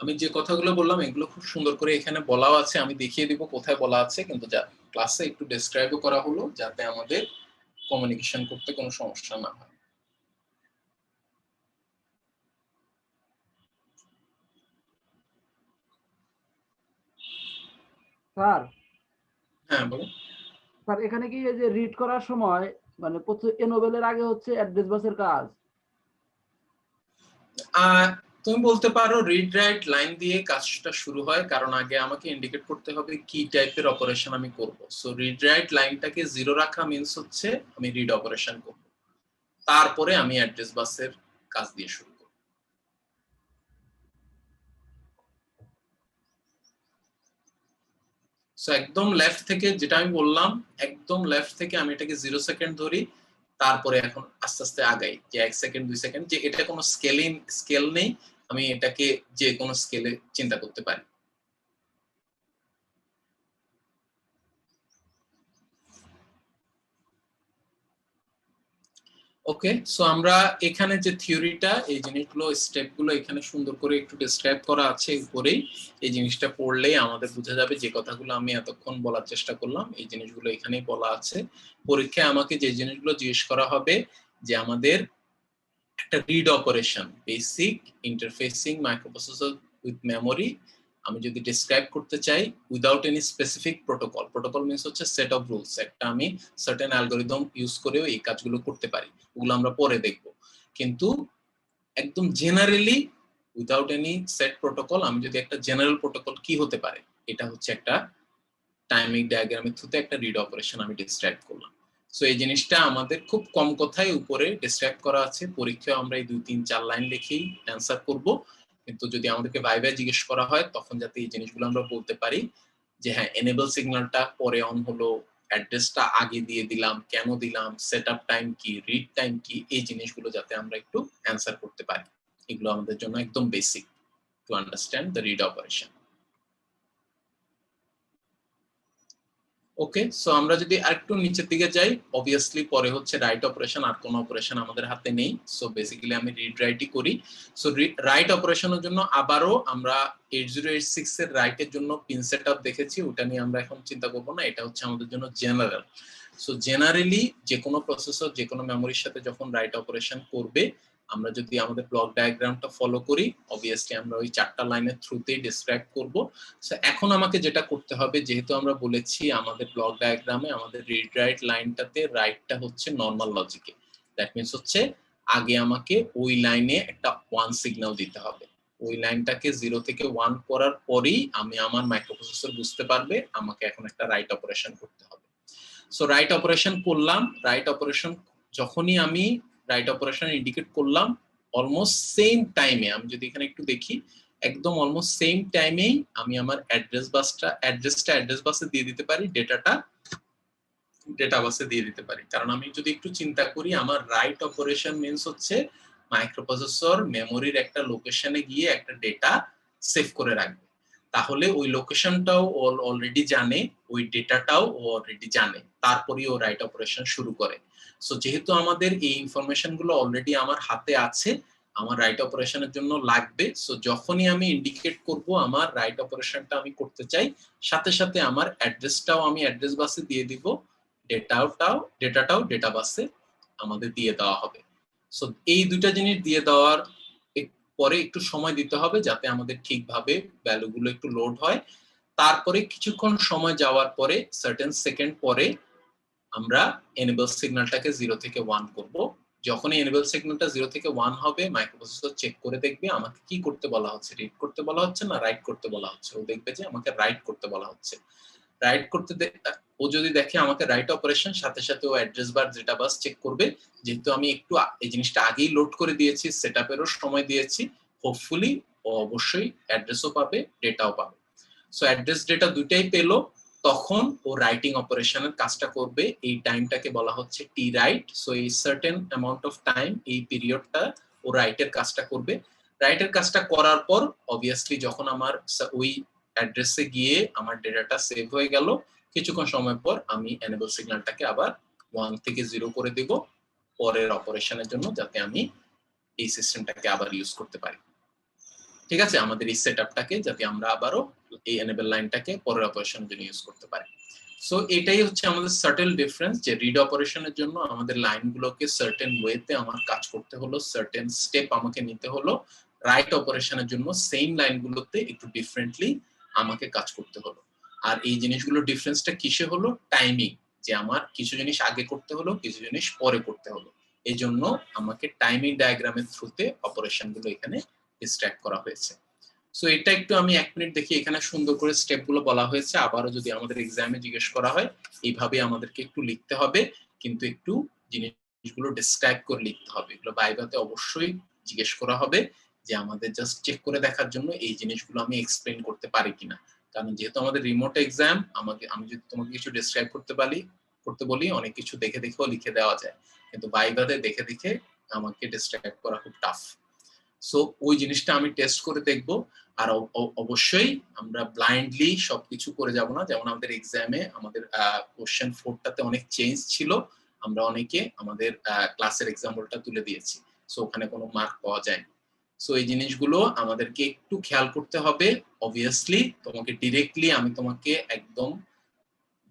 আমি যে কথাগুলো বললাম এগুলো খুব সুন্দর করে এখানে বলাও আছে, আমি দেখিয়ে দিব কোথায় বলা আছে, কিন্তু যা ক্লাসে একটু ডেসক্রাইবও করা হলো যাতে আমাদের কমিউনিকেশন করতে কোনো সমস্যা না হয়। স্যার, হ্যাঁ বলুন। স্যার এখানে কি এই যে রিড করার সময় মানে এনোবেলের আগে হচ্ছে অ্যাড্রেস বাসের কাজ? তুমি বলতে পারো রিড রাইট লাইন দিয়ে কাজটা শুরু হয়, কারণ আগে আমাকে ইন্ডিকেট করতে হবে কি টাইপের অপারেশন আমি করব। সো রিড রাইট লাইনটাকে 0 রাখা মিন্স হচ্ছে আমি রিড অপারেশন করব, তারপরে আমি অ্যাড্রেস বাসের কাজ দিয়ে শুরু করব। সো একদম লেফট থেকে যেটা আমি বললাম, একদম লেফট থেকে আমি এটাকে 0 সেকেন্ড ধরি, তারপরে এখন আস্তে আস্তে আগাই, যে 1 সেকেন্ড 2 সেকেন্ড, যে এটা কোনো স্কেল নেই, আমি এটাকে যে কোনো স্কেলে চিন্তা করতে পারি। ওকে, সো আমরা এখানে যে থিওরিটা, এই জিনিসগুলো স্টেপগুলো এখানে সুন্দর করে একটু ডেসক্রাইব করা আছে উপরেই। এই জিনিসটা পড়লেই আমাদের বোঝা যাবে যে কথাগুলো আমি এতক্ষণ বলার চেষ্টা করলাম, এই জিনিসগুলো এখানেই বলা আছে। পরীক্ষায় আমাকে যে জিনিসগুলো জিজ্ঞেস করা হবে, যে আমাদের একটা read operation, basic interfacing microprocessor with memory, আমি যদি ডিসক্রাইব করতে চাই without any specific protocol, protocol means হচ্ছে সেট অফ রুলস, একটা আমি সার্টেন অ্যালগরিদম ইউজ করেও এই কাজগুলো করতে পারি, ওগুলো আমরা পরে দেখব। কিন্তু একদম generally without any set protocol, আমি যদি একটা জেনারেল প্রোটোকল কি হতে পারে, এটা হচ্ছে একটা টাইমিং ডায়াগ্রামের থ্রুতে একটা রিড অপারেশন আমি ডিসক্রাইব করলাম। সো এই জিনিসটা আমাদের খুব কম কথায় উপরে ডিসক্রাইব করা আছে, পরীক্ষায় আমরা এই 2-3-4 লাইন লিখেই অ্যান্সার করব। কিন্তু যদি আমাদেরকে ভাইভাই জিজ্ঞেস করা হয়, তখন যাতে এই জিনিসগুলো আমরা বলতে পারি যে হ্যাঁ এনেবল সিগন্যালটা পরে অন হলো, অ্যাড্রেসটা আগে দিয়ে দিলাম, কেন দিলাম, সেটআপ টাইম কি, রিড টাইম কি, এই জিনিসগুলো যাতে আমরা একটু অ্যান্সার করতে পারি। এগুলো আমাদের জন্য একদম basic to understand the read operation. Okay, so আমরা যদি আরেকটু নিচের দিকে যাই, অবভিয়াসলি পরে হচ্ছে রাইট অপারেশন, আর কোনো অপারেশন আমাদের হাতে নেই। সো বেসিক্যালি আমি রিড রাইটই করি। সো রাইট অপারেশনের জন্য আবারও আমরা 8086 এর রাইটের জন্য পিন সেটআপ দেখেছি, ওটা নিয়ে আমরা এখন চিন্তা করব না, এটা হচ্ছে আমাদের জন্য জেনারেল। সো জেনারেলি যে কোনো প্রসেসর যে কোনো মেমোরির সাথে যখন রাইট অপারেশন করবে, আমরা যদি আমাদের ব্লক ডায়াগ্রামটা ফলো করি অবভিয়াসলি আমরা ওই 4টা লাইনের থ্রুতেই ডেসক্রাইব করব। সো এখন আমাকে যেটা করতে হবে, যেহেতু আমরা বলেছি আমাদের ব্লক ডায়াগ্রামে আমাদের রিড রাইট লাইনটাতে রাইটটা হচ্ছে নরমাল লজিকে, দ্যাট মিন্স হচ্ছে আগে আমাকে ওই লাইনে একটা 1 সিগন্যাল দিতে হবে। ওই লাইনটাকে 0 থেকে 1 করার পরেই আমি আমার মাইক্রোপ্রসেসর বুঝতে পারবে আমাকে এখন একটা রাইট অপারেশন করতে হবে। সো রাইট অপারেশন করলাম, রাইট অপারেশন যখনই আমি রাইট অপারেশন ইন্ডিকেট করলাম অলমোস্ট সেম টাইমে, আমি যদি এখানে একটু দেখি একদম অলমোস্ট সেম টাইমেই আমি আমার অ্যাড্রেস বাসে দিয়ে দিতে পারি, ডেটা বাসে দিয়ে দিতে পারি। কারণ আমি যদি একটু চিন্তা করি আমার রাইট অপারেশন মিন্স হচ্ছে মাইক্রোপ্রসেসর মেমোরির একটা লোকেশনে গিয়ে একটা ডেটা সেভ করে রাখবে, তাহলে ওই লোকেশনটাও অলরেডি জানে, ওই ডেটাটাও ও অলরেডি জানে, তারপরেই ও রাইট অপারেশন শুরু করে। সো যেহেতু আমাদের এই ইনফরমেশন গুলো অলরেডি আমার হাতে আছে, আমার রাইট অপারেশনের জন্য লাগবে, সো যখনই আমি ইন্ডিকেট করব আমার রাইট অপারেশনটা আমি করতে চাই, সাথে সাথে আমার অ্যাড্রেসটাও আমি অ্যাড্রেস বাসে দিয়ে দিব, ডেটাটাও ডেটা বাসে আমাদের দিয়ে দেওয়া হবে। সো এই দুইটা জিনিস দিয়ে দেওয়ার পরে একটু সময় দিতে হবে যাতে আমাদের ঠিকভাবে ভ্যালুগুলো একটু লোড হয়। তারপরে কিছুক্ষণ সময় যাওয়ার পরে সার্টেন সেকেন্ড পরে আমরা এনেবল সিগন্যালটাকে 0 থেকে 1 করব। যখনই এনেবল সিগন্যালটা 0 থেকে 1 হবে মাইক্রোপ্রসেসর চেক করে দেখবে আমাকে কি করতে বলা হচ্ছে, রিড করতে বলা হচ্ছে না রাইট করতে বলা হচ্ছে। ও দেখবে যে আমাকে রাইট করতে বলা হচ্ছে। রাইট করতে ও যদি দেখে আমাকে রাইট অপারেশন, সাথে সাথে ও অ্যাড্রেস বার ডেটা বাস চেক করবে। যেহেতু আমি একটু এই জিনিসটা আগেই লোড করে দিয়েছি, সেটআপেরও সময় দিয়েছি, হোপফুলি ও অবশ্যই অ্যাড্রেসও পাবে, ডেটাও পাবে। সো অ্যাড্রেস ডেটা দুইটাই পেলো, তখন ও রাইটিং অপারেশনের কাজটা করবে। এই টাইমটাকে বলা হচ্ছে টি রাইট। সো এই সার্টেন অ্যামাউন্ট অফ টাইম, এই পিরিয়ডটা ও রাইটের কাজটা করবে। রাইটের কাজটা করার পর অবভিয়াসলি যখন আমার ওই অ্যাড্রেসে গিয়ে আমার ডেটাটা সেভ হয়ে গেল, কিছুক্ষণ সময় পর আমি এনেবল সিগন্যালটাকে আবার 1 থেকে 0 করে দেব পরের অপারেশনের জন্য, যাতে আমি এই সিস্টেমটাকে আবার ইউজ করতে পারি। ঠিক আছে, আমাদের এই সেটআপটাকে যাতে আমরা আবারও এই এনেবল লাইনটাকে পরের অপারেশনের জন্য ইউজ করতে পারি। সো এটাই হচ্ছে আমাদের সার্টেন ডিফারেন্স, যে রিড অপারেশনের জন্য আমাদের লাইনগুলোকে সার্টেন ওয়েতে আমার কাজ করতে হলো, সার্টেন স্টেপ আমাকে নিতে হলো। রাইট অপারেশনের জন্য সেম লাইনগুলোতে একটু ডিফারেন্টলি আমাকে কাজ করতে হলো। আর এই জিনিসগুলো ডিফারেন্সটা কিসে হলো? টাইমিং, যে আমার কিছু জিনিস আগে করতে হলো, কিছু জিনিস পরে করতে হলো। এই জন্য আমাকে টাইমিং ডায়াগ্রামের থ্রুতে অপারেশনগুলো এখানে ডিসট্রাক্ট করা হয়েছে। সো এটা একটু আমি 1 মিনিট দেখি, এখানে সুন্দর করে স্টেপগুলো বলা হয়েছে। আবারও যদি আমাদের এক্সামে জিজ্ঞেস করা হয় এইভাবে আমাদেরকে একটু লিখতে হবে, কিন্তু একটু জিনিসগুলো ডেসক্রাইব করে লিখতে হবে। এগুলো ভাইভাতে অবশ্যই জিজ্ঞেস করা হবে যে আমাদের জাস্ট চেক করে দেখার জন্য এই জিনিসগুলো আমি এক্সপ্লেইন করতে পারি কিনা। কারণ যেহেতু আমাদের রিমোট এক্সাম, আমি যদি তোমাকে কিছু ডেসক্রাইব করতে বলি অনেক কিছু দেখে দেখেও লিখে দেওয়া যায়, কিন্তু ভাইভাতে দেখে দেখে আমাকে ডেসক্রাইব করা খুব টাফ। সো ওই জিনিসটা আমি টেস্ট করে দেখব। আর অবশ্যই আমরা ব্লাইন্ডলি সবকিছু করে যাব না। যেমন আমাদের এক্সামে আমাদের কোশ্চেন 4টাতে অনেক চেঞ্জ ছিল, আমরা অনেকে আমাদের ক্লাসের এক্সাম্পলটা তুলে দিয়েছি, সো ওখানে কোনো মার্ক পাওয়া যায়নি। সো এই জিনিসগুলো আমাদেরকে একটু খেয়াল করতে হবে। অবভিয়াসলি তোমাকে ডিরেক্টলি আমি তোমাকে একদম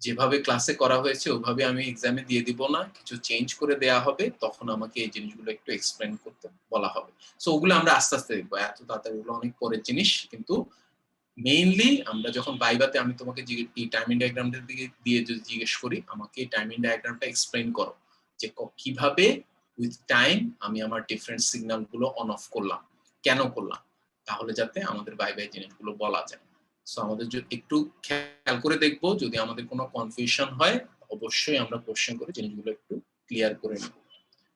যেভাবে ক্লাসে করা হয়েছে ওইভাবে আমি এক্সামে দিয়ে দিব না, কিছু চেঞ্জ করে দেয়া হবে, তখন আমাকে এই জিনিসগুলো একটু এক্সপ্লেন করতে বলা হবে। সো ওগুলো আমরা আস্তে আস্তে দেখবো, এত তাড়াতাড়ি ওগুলো অনেক পরের জিনিস। কিন্তু মেইনলি আমরা যখন ভাইভাতে আমি তোমাকে এই টাইমিং ডায়াগ্রামটা দিয়ে যদি জিজ্ঞেস করি আমাকে এই টাইমিং ডায়াগ্রামটা এক্সপ্লেন করো, যে কিভাবে উইথ টাইম আমি আমার ডিফারেন্ট সিগন্যাল গুলো অন অফ করলাম, কেন করলাম, তাহলে যাতে আমাদের ভাইভাই জিনিসগুলো বলা যায়। সো আমাদের একটু খেয়াল করে দেখবো, যদি আমাদের কোনো কনফিউশন হয় অবশ্যই আমরা কোশ্চেন করে জিনিসগুলো একটু ক্লিয়ার করে নেব।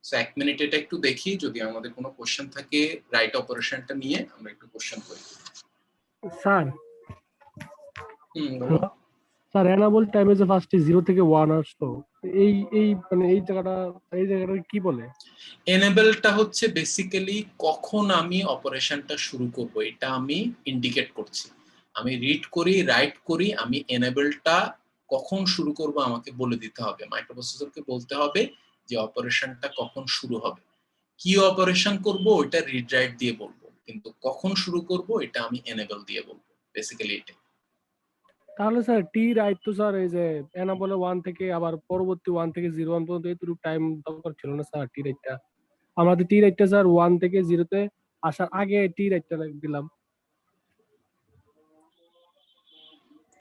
সো 1 মিনিট এটা একটু দেখি, যদি আমাদের কোনো কোশ্চেন থাকে রাইট অপারেশনটা নিয়ে আমরা একটু কোশ্চেন করি। স্যার বলো। স্যার এনাবল টাইমে যে ফার্স্টে 0 থেকে 1 আসতো, এই মানে এই জায়গাটা কি বলে? এনেবলটা হচ্ছে বেসিক্যালি কখন আমি অপারেশনটা শুরু করব এটা আমি ইন্ডিকেট করছি। আমি রিড করি, রাইট করি, আমি এনেবলটা কখন শুরু করব আমাকে বলে দিতে হবে। মাইক্রোপ্রসেসরকে বলতে হবে যে অপারেশনটা কখন শুরু হবে। কি অপারেশন করব ওটা রিড রাইট দিয়ে বলবো, কিন্তু কখন শুরু করব এটা আমি এনেবল দিয়ে বলবো। বেসিক্যালি এটা। তাহলে স্যার টি রাইট তো স্যার এই যে এনাবলে 1 থেকে আবার পরবর্তী 1 থেকে 0 1 পর্যন্ত এইটুকু টাইম দরকার ছিল না স্যার টি রাইটটা? আমাদের টি রাইটটা স্যার 1 থেকে 0 তে আসার আগে টি রাইটটা দিলাম।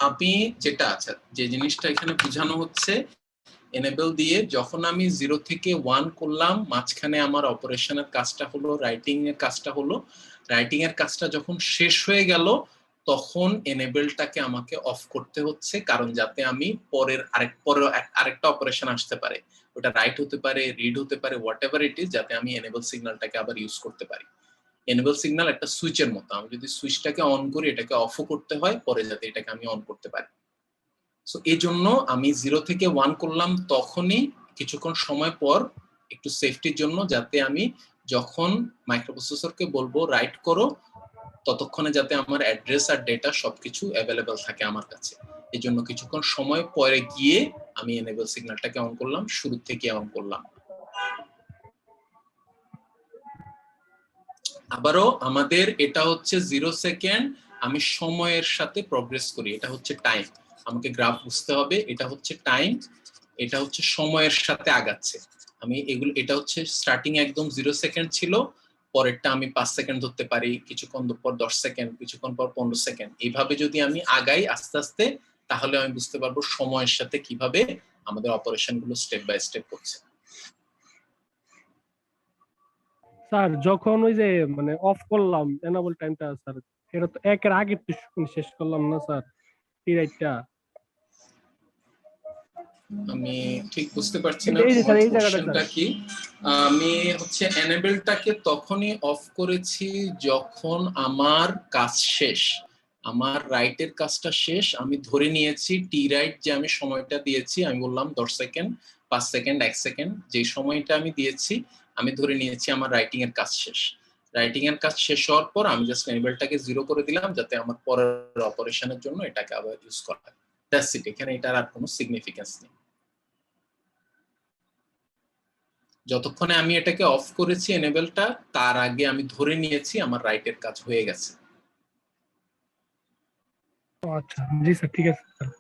আপনি যেটা আচ্ছা যে জিনিসটা এখানে বোঝানো হচ্ছে এনেবল দিয়ে যখন আমি 0 থেকে 1 করলাম, মাঝখানে আমার অপারেশনের কাজটা হলো, রাইটিং এর কাজটা হলো, রাইটিং এর কাজটা যখন শেষ হয়ে গেল তখন এনেবলটাকে আমাকে অফ করতে হচ্ছে, কারণ যাতে আমি পরের আরেকটা অপারেশন আসতে পারে, ওটা রাইট হতে পারে, রিড হতে পারে, হোয়াট এভার ইট ইজ, যাতে আমি এনেবল সিগন্যালটাকে আবার ইউজ করতে পারি। এনেবল সিগন্যাল একটা সুইচের মতো, আমি যদি সুইচটাকে অন করি এটাকে অফও করতে হয় পরে যাতে এটাকে আমি অন করতে পারি। সো এই জন্য আমি 0 থেকে 1 করলাম, তখনই কিছুক্ষণ সময় পর একটু সেফটির জন্য, যাতে আমি যখন মাইক্রোপ্রসেসরকে বলবো রাইট করো ততক্ষণে যাতে আমার অ্যাড্রেস আর ডেটা সবকিছু অ্যাভেলেবল থাকে আমার কাছে, এই জন্য কিছুক্ষণ সময় পরে গিয়ে আমি এনেবল সিগন্যালটাকে অন করলাম, শুরু থেকে অন করলাম। আবারও আমাদের এটা হচ্ছে 0 সেকেন্ড, আমি সময়ের সাথে প্রগ্রেস করি, এটা হচ্ছে টাইম, আমাকে গ্রাফ বুঝতে হবে, এটা হচ্ছে টাইম, এটা হচ্ছে সময়ের সাথে আগাচ্ছে। আমি এগুলো, এটা হচ্ছে স্টার্টিং একদম 0 সেকেন্ড ছিল, পরেরটা আমি 5 সেকেন্ড ধরতে পারি, কিছুক্ষণ পর 10 সেকেন্ড, কিছুক্ষণ পর 15 সেকেন্ড, এইভাবে যদি আমি আগাই আস্তে আস্তে, তাহলে আমি বুঝতে পারবো সময়ের সাথে কিভাবে আমাদের অপারেশন গুলো স্টেপ বাই স্টেপ করছে। স্যার যখন ওই যে মানে অফ করলাম এনেবল টাইমটা স্যার, এটা তো একের আগে শেষ করলাম না স্যার টি রাইটটা। আমি ঠিক বুঝতে পারছি না এই যে স্যার তোমার এই জায়গাটা কোশ্চেনটা কি। আমি হচ্ছে এনেবলটাকে তখনই অফ করেছি যখন আমার কাজ শেষ, আমার রাইটের কাজটা শেষ, আমি ধরে নিয়েছি টি রাইট যে আমি সময়টা দিয়েছি, আমি বললাম 10 সেকেন্ড, 5 সেকেন্ড, 1 সেকেন্ড, যে সময়টা আমি দিয়েছি আমি ধরে নিয়েছি আমার রাইটিং এর কাজ শেষ। রাইটিং এর কাজ শেষ হওয়ার পর আমি জাস্ট এনেবলটাকে 0 করে দিলাম, যাতে আমার পরের অপারেশনের জন্য এটাকে আবার ইউজ করা হয়। দ্যাটস ইট, এখানে এটার আর কোনো সিগনিফিকেন্স নেই। যতক্ষণে আমি এটাকে অফ করেছি এনেবলটা, তার আগে আমি ধরে নিয়েছি আমার রাইটের কাজ হয়ে গেছে। আচ্ছা জি স্যার, ঠিক আছে স্যার।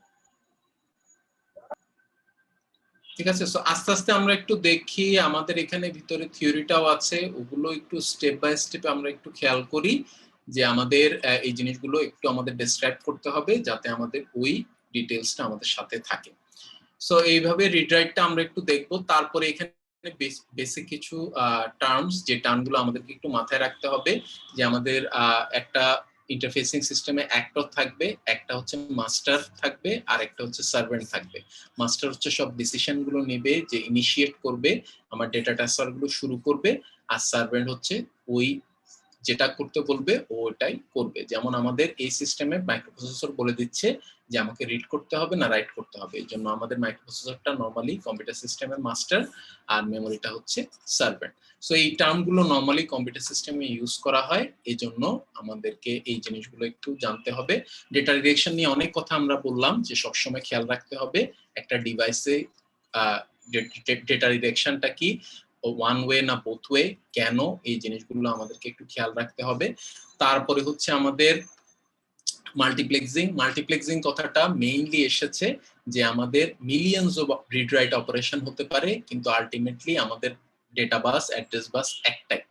ঠিক আছে, সো আস্তে আস্তে আমরা একটু দেখি, আমাদের এখানে ভিতরে থিওরিটাও আছে, ওগুলো একটু স্টেপ বাই স্টেপ আমরা একটু খেয়াল করি, যে আমাদের এই জিনিসগুলো একটু আমাদের ডেসক্রাইব করতে হবে যাতে আমাদের ওই ডিটেইলসটা আমাদের সাথে থাকে। সো এইভাবে রিড রাইটটা আমরা একটু দেখবো, তারপরে এখানে বেসিক কিছু টার্মস, যে টার্মগুলো আমাদেরকে একটু মাথায় রাখতে হবে, যে আমাদের একটা ইন্টারফেসিং সিস্টেমে অ্যাক্টর থাকবে, একটা হচ্ছে মাস্টার থাকবে, আর একটা হচ্ছে সার্ভেন্ট থাকবে। মাস্টার হচ্ছে সব ডিসিশন গুলো নেবে, যে ইনিশিয়েট করবে, আমার ডেটা ট্রান্সফার গুলো শুরু করবে, আর সার্ভেন্ট হচ্ছে ওই যেটা করতে বলবে ও ওটাই করবে। যেমন আমাদের এই সিস্টেমে মাইক্রোপ্রসেসর বলে দিচ্ছে যে আমাকে রিড করতে হবে না রাইট করতে হবে, এই জন্য আমাদের মাইক্রোপ্রসেসরটা নরমালি কম্পিউটার সিস্টেমের মাস্টার আর মেমোরিটা হচ্ছে সার্ভেন্ট। সো এই টার্মগুলো নরমালি কম্পিউটার সিস্টেমে ইউজ করা হয়, এই জন্য আমাদেরকে এই জিনিসগুলো একটু জানতে হবে। ডেটা রিডাকশন নিয়ে অনেক কথা আমরা বললাম, যে সবসময় খেয়াল রাখতে হবে একটা ডিভাইসে ডেটা রিডাকশনটা কি, ওয়ান ওয়ে না বোথ ওয়ে, কেন, এই জিনিসগুলো আমাদেরকে একটু খেয়াল রাখতে হবে। তারপরে হচ্ছে আমাদের মাল্টিপ্লেক্সিং। মাল্টিপ্লেক্সিং কথাটা মেইনলি এসেছে যে আমাদের millions of read write operation হতে পারে, কিন্তু আলটিমেটলি আমাদের ডেটা বাস অ্যাড্রেস বাস একটাই।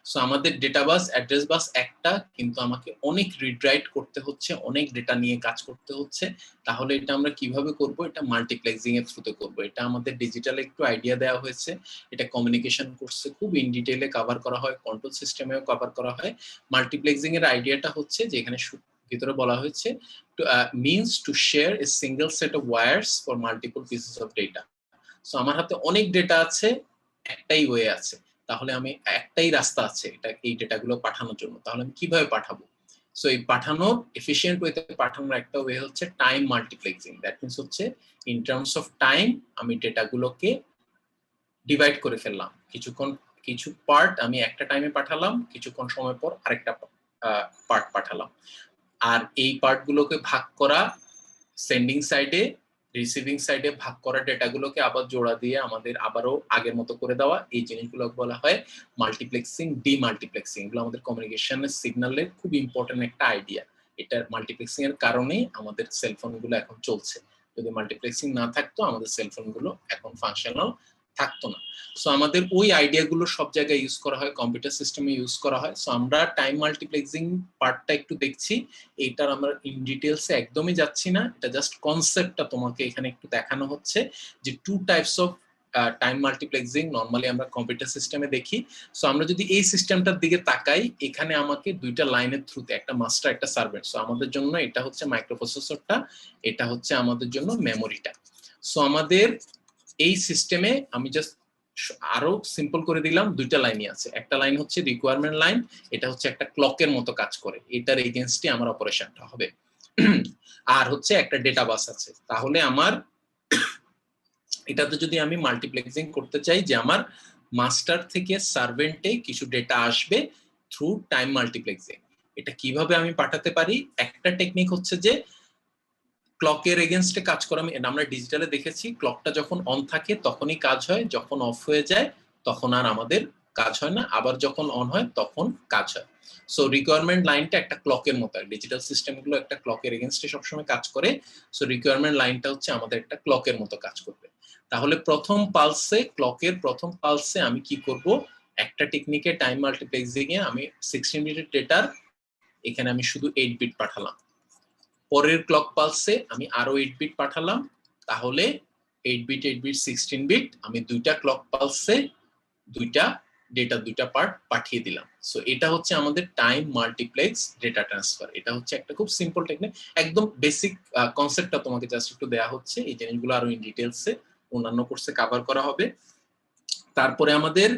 সো আমাদের ডেটা বাস অ্যাড্রেস বাস একটা, কিন্তু আমাকে অনেক রিড রাইট করতে হচ্ছে, অনেক ডেটা নিয়ে কাজ করতে হচ্ছে। তাহলে এটা আমরা কিভাবে করব? এটা মাল্টিপ্লেক্সিং এর থ্রুতে করব। এটা আমাদের ডিজিটাল একটু আইডিয়া দেওয়া হয়েছে, এটা কমিউনিকেশন কোর্সে খুব ইন ডিটেইলে কভার করা হয়, কন্ট্রোল সিস্টেমেও কভার করা হয়। মাল্টিপ্লেক্সিং এর আইডিয়াটা হচ্ছে যে এখানে ভিতরে বলা হয়েছে means to share a single set of wires for multiple pieces of data. So আমার হাতে অনেক ডেটা আছে, একটাই ওয়ে আছে, তাহলে আমি একটাই রাস্তা আছে এটা এই ডেটাগুলো পাঠানোর জন্য, তাহলে আমি কিভাবে পাঠাবো? সো এই পাঠানোর এফিশিয়েন্ট ওয়েতে পাঠানোর একটা ওয়ে হচ্ছে টাইম মাল্টিপ্লেক্সিং। দ্যাট মিন্স হচ্ছে ইন টার্মস অফ টাইম আমি ডেটাগুলোকে ডিভাইড করে ফেললাম, কিছু পার্ট আমি একটা টাইমে পাঠালাম, কিছুক্ষণ সময় পর আরেকটা পার্ট পাঠালাম, আর এই পার্টগুলোকে ভাগ করা, সেন্ডিং সাইডে রিসিভিং সাইডে ভাগ করা ডেটাগুলোকে আবার জোড়া দিয়ে আমাদের আবারও আগের মতো করে দেওয়া, এই জিনিসগুলো বলা হয় মাল্টিপ্লেক্সিং, ডিমাল্টিপ্লেক্সিং। এগুলো আমাদের কমিউনিকেশনের সিগন্যালের খুব ইম্পর্টেন্ট একটা আইডিয়া। এটা মাল্টিপ্লেক্সিং এর কারণেই আমাদের সেলফোনগুলো এখন চলছে। যদি মাল্টিপ্লেক্সিং না থাকতো আমাদের সেলফোনগুলো এখন ফাংশনাল থাকতো না। সো আমাদের ওই আইডিয়াগুলো সব জায়গায় ইউজ করা হয়, কম্পিউটার সিস্টেমে ইউজ করা হয়। সো আমরা টাইম মাল্টিপ্লেক্সিং পার্টটা একটু দেখছি, এইটার আমরা ইন ডিটেলসে একদমই যাচ্ছি না, এটা জাস্ট কনসেপ্টটা তোমাকে এখানে একটু দেখানো হচ্ছে যে two types of time multiplexing normally আমরা কম্পিউটার সিস্টেমে দেখি। সো আমরা যদি এই সিস্টেমটার দিকে তাকাই, এখানে আমাকে দুইটা লাইনের থ্রুতে, একটা মাস্টার একটা সার্ভেন্ট। সো আমাদের জন্য এটা হচ্ছে মাইক্রোপ্রসেসরটা, এটা হচ্ছে আমাদের জন্য মেমোরিটা। সো আমাদের এই সিস্টেমে আমি জাস্ট আরো সিম্পল করে দিলাম, দুইটা লাইনই আছে। একটা লাইন হচ্ছে রিকোয়ারমেন্ট লাইন, এটা হচ্ছে একটা ক্লকের মতো কাজ করে, এটার এগেইনস্টে আমার অপারেশনটা হবে। আর হচ্ছে একটা ডেটা বাস আছে। তাহলে আমার এটাতে যদি আমি মাল্টিপ্লেক্সিং করতে চাই যে আমার মাস্টার থেকে সার্ভেন্টে কিছু ডেটা আসবে থ্রু টাইম মাল্টিপ্লেক্সিং, এটা কিভাবে আমি পাঠাতে পারি? একটা টেকনিক হচ্ছে যে ক্লকের এগেইনস্টে কাজ করা। আমরা ডিজিটালে দেখেছি ক্লকটা যখন অন থাকে তখনই কাজ হয়, যখন অফ হয়ে যায় তখন আর আমাদের কাজ হয় না, আবার যখন অন হয় তখন কাজ হয়। সো রিকোয়ারমেন্ট লাইনটা একটা ক্লকের মতো, ডিজিটাল সিস্টেমগুলো একটা ক্লকের এগেইনস্টে সবসময় কাজ করে। সো রিকোয়ারমেন্ট লাইনটা হচ্ছে আমাদের একটা ক্লকের মতো কাজ করবে। তাহলে প্রথম পালসে, ক্লকের প্রথম পালসে আমি কি করব? একটা টেকনিকে টাইম মাল্টিপ্লেক্সিং এ আমি 16 বিটের ডেটার এখানে আমি শুধু 8 বিট পাঠালাম। পরের ক্লক পালসে আমি আরো 8 বিট পাঠালাম, তাহলে 8 বিট 8 বিট 16 বিট আমি দুইটা ক্লক পালসে দুইটা ডেটা, দুইটা পার্ট পাঠিয়ে দিলাম। সো এটা হচ্ছে আমাদের টাইম মাল্টিপ্লেক্স ডেটা ট্রান্সফার। এটা হচ্ছে একটা খুব সিম্পল টেকনিক, একদম বেসিক কনসেপ্টটা তোমাকে জাস্ট একটু দেয়া হচ্ছে। এই জিনিসগুলো আরো ইন ডিটেইলসে অন্যান্য কোর্সে কভার করা হবে। তারপরে আমাদের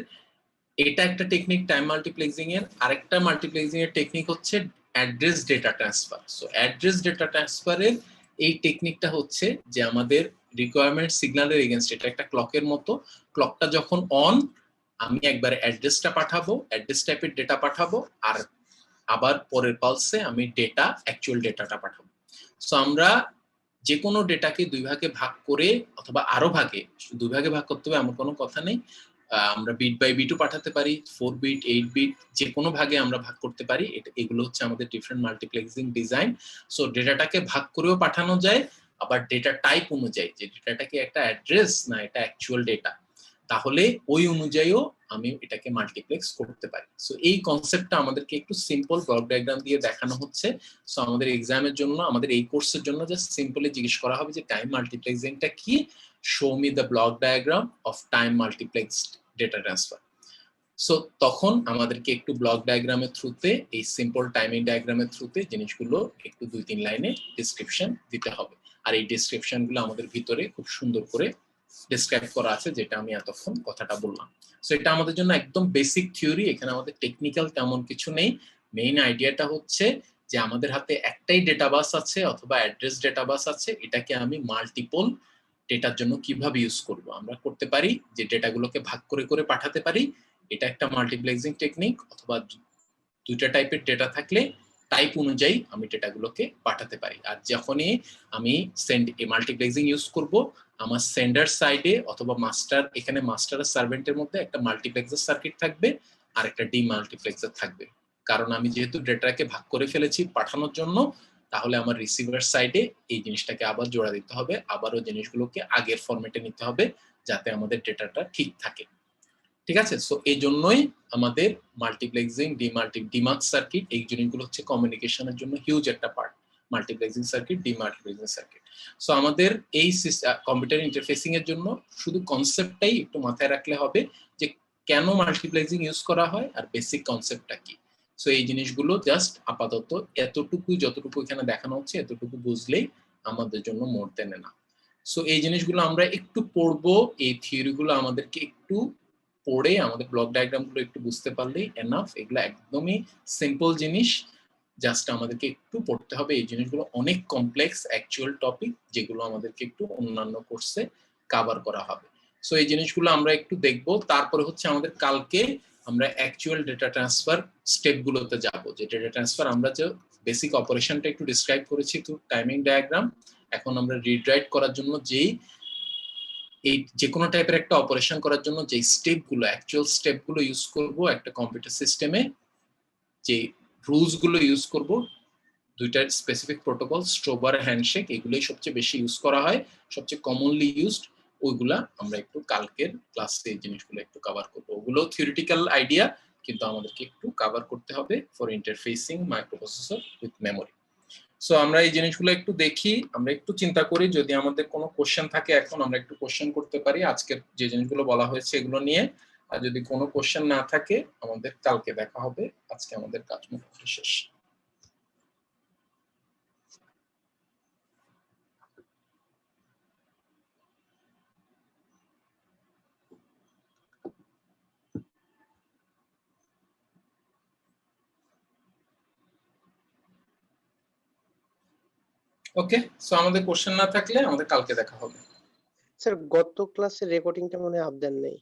এটা একটা টেকনিক টাইম মাল্টিপ্লেক্সিং এর। আরেকটা মাল্টিপ্লেক্সিং এর টেকনিক হচ্ছে address data transfer. So address data ট্রান্সফারের এই টেকনিকটা হচ্ছে যে আমাদের রিকোয়ারমেন্ট সিগন্যালের এগেইনস্ট, এটা একটা ক্লকের মতো, ক্লকটা যখন অন আমি একবার অ্যাড্রেসটা পাঠাবো, অ্যাড্রেস টাইপের ডেটা পাঠাবো, আর আবার পরের পালসে আমি ডেটা, অ্যাকচুয়াল ডেটাটা পাঠাবো। সো আমরা যে কোনো ডেটাকে দুই ভাগে ভাগ করে, অথবা আরো ভাগে, দুই ভাগে ভাগ করতে হবে এমন কোনো কথা নেই। আমরা বিট বাই বিটও পাঠাতে পারি, 4 বিট 8 বিট যে কোনো ভাগে আমরা ভাগ করতে পারি। এগুলো হচ্ছে আমাদের ডিফারেন্ট মাল্টিপ্লেক্সিং ডিজাইন। সো ডেটাটাকে ভাগ করেও পাঠানো যায়, আবার ডেটা টাইপ অনুযায়ী, যে ডেটাটা কি একটা অ্যাড্রেস না এটা অ্যাকচুয়াল ডেটা, তাহলে ওই অনুযায়ীও আমি এটাকে মাল্টিপ্লেক্স করতে পারি। সো এই কনসেপ্টটা আমাদেরকে একটু সিম্পল ব্লক ডায়াগ্রাম দিয়ে দেখানো হচ্ছে। সো আমাদের এক্সামের জন্য, আমাদের এই কোর্সের জন্য জাস্ট সিম্পলি জিজ্ঞেস করা হবে যে টাইম মাল্টিপ্লেক্সিংটা কি, show me the block diagram of time multiplexed data transfer. So তখন আমাদেরকে একটু ব্লক ডায়াগ্রামের থ্রুতে, এই সিম্পল টাইমিং ডায়াগ্রামের থ্রুতে জিনিসগুলো একটু 2-3 লাইনে ডেসক্রিপশন দিতে হবে। আর এই ডেসক্রিপশনগুলো আমাদের ভিতরে খুব সুন্দর করে ডেসক্রাইব করা আছে, যেটা আমি এতক্ষণ কথাটা বললাম। সো এটা আমাদের জন্য একদম বেসিক থিওরি, এখানে আমাদের টেকনিক্যাল তেমন কিছু নেই। মেইন আইডিয়াটা হচ্ছে যে আমাদের হাতে একটাই ডেটাবাস আছে অথবা অ্যাড্রেস ডেটাবাস আছে, এটাকে আমি মাল্টিপল ডেটার জন্য কিভাবে ইউজ করব। আমরা করতে পারি যে ডেটাগুলোকে ভাগ করে করে পাঠাতে পারি, এটা একটা মাল্টিপ্লেক্সিং টেকনিক। অথবা দুইটা টাইপের ডেটা থাকলে টাইপ অনুযায়ী আমি ডেটাগুলোকে পাঠাতে পারি। আর যখনই আমি মাল্টিপ্লেক্সিং ইউজ করব, আমার সেন্ডার সাইডে অথবা মাস্টার, এখানে মাস্টার আর সার্ভেন্টের মধ্যে একটা মাল্টিপ্লেক্সার সার্কিট থাকবে আর একটা ডিমাল্টিপ্লেক্সার থাকবে। কারণ আমি যেহেতু ডেটাকে ভাগ করে ফেলেছি পাঠানোর জন্য, তাহলে আমার রিসিভার সাইডে এই জিনিসটাকে আবার জোড়া দিতে হবে, আবারও জিনিসগুলোকে আগের ফরম্যাটে নিতে হবে যাতে আমাদের ডেটাটা ঠিক থাকে। ঠিক আছে? সো এই জন্যই আমাদের মাল্টিপ্লেক্সিং, ডিমার্ক সার্কিট, এই জিনিসগুলো হচ্ছে কমিউনিকেশনের জন্য হিউজ একটা part. Multiplexing circuit, demultiplexing circuit. So আমাদের এই কম্পিউটার ইন্টারফেসিং এর জন্য শুধু কনসেপ্টটাই একটু মাথায় রাখলে হবে যে কেন মাল্টিপ্লেক্সিং ইউজ করা হয় আর বেসিক কনসেপ্টটা কি। সো এই জিনিসগুলো জাস্ট আপাতত এতটুকু, যতটুকু এখানে দেখানো হচ্ছে এতটুকু বুঝলেই আমাদের জন্য মোর দেন এনাফ। সো এই জিনিসগুলো আমরা একটু পড়বো, এই থিওরিগুলো আমাদেরকে একটু পড়ে আমাদের ব্লক ডায়াগ্রামগুলো একটু বুঝতে পারলেই এনাফ। এগুলো একদমই সিম্পল জিনিস, জাস্ট আমাদেরকে একটু পড়তে হবে। এই জিনিসগুলো অনেক কমপ্লেক্স অ্যাকচুয়াল টপিক, যেগুলো আমাদেরকে একটু অন্যান্য কোর্সে কভার করা হবে। সো এই জিনিসগুলো আমরা একটু দেখবো। তারপরে হচ্ছে আমাদের কালকে আমরা অ্যাকচুয়াল ডেটা ট্রান্সফার স্টেপগুলোতে যাব। যে ডেটা ট্রান্সফার আমরা যে বেসিক অপারেশনটা একটু ডিসক্রাইব করেছি থ্রু টাইমিং ডায়াগ্রাম, এখন আমরা রিড রাইট করার জন্য যেই এই যে কোনো টাইপের একটা অপারেশন করার জন্য যে স্টেপগুলো, অ্যাকচুয়াল স্টেপগুলো ইউজ করব একটা কম্পিউটার সিস্টেমে, যে রুলসগুলো ইউজ করব, দুইটা স্পেসিফিক প্রোটোকল, স্ট্রোব আর হ্যান্ডশেক, এগুলোই সবচেয়ে বেশি ইউজ করা হয়, সবচেয়ে কমনলি ইউজড। ওইগুলা আমরা একটু কালকের ক্লাসে এই জিনিসগুলো একটু কভার করবো। ওগুলো থিওরিটিক্যাল আইডিয়া, কিন্তু আমাদেরকে একটু কভার করতে হবে for interfacing microprocessor with memory. So আমরা এই জিনিসগুলো একটু দেখি, আমরা একটু চিন্তা করি, যদি আমাদের কোনো কোশ্চেন থাকে এখন আমরা একটু কোশ্চেন করতে পারি আজকের যে জিনিসগুলো বলা হয়েছে এগুলো নিয়ে। আর যদি কোনো কোশ্চেন না থাকে আমাদের কালকে দেখা হবে। আজকে আমাদের কাজ মোটামুটি শেষ। ওকে, সো আমাদের কোশ্চেন না থাকলে আমাদের কালকে দেখা হবে। স্যার গত ক্লাসের রেকর্ডিংটা মনে হয় আপ দেন নাই।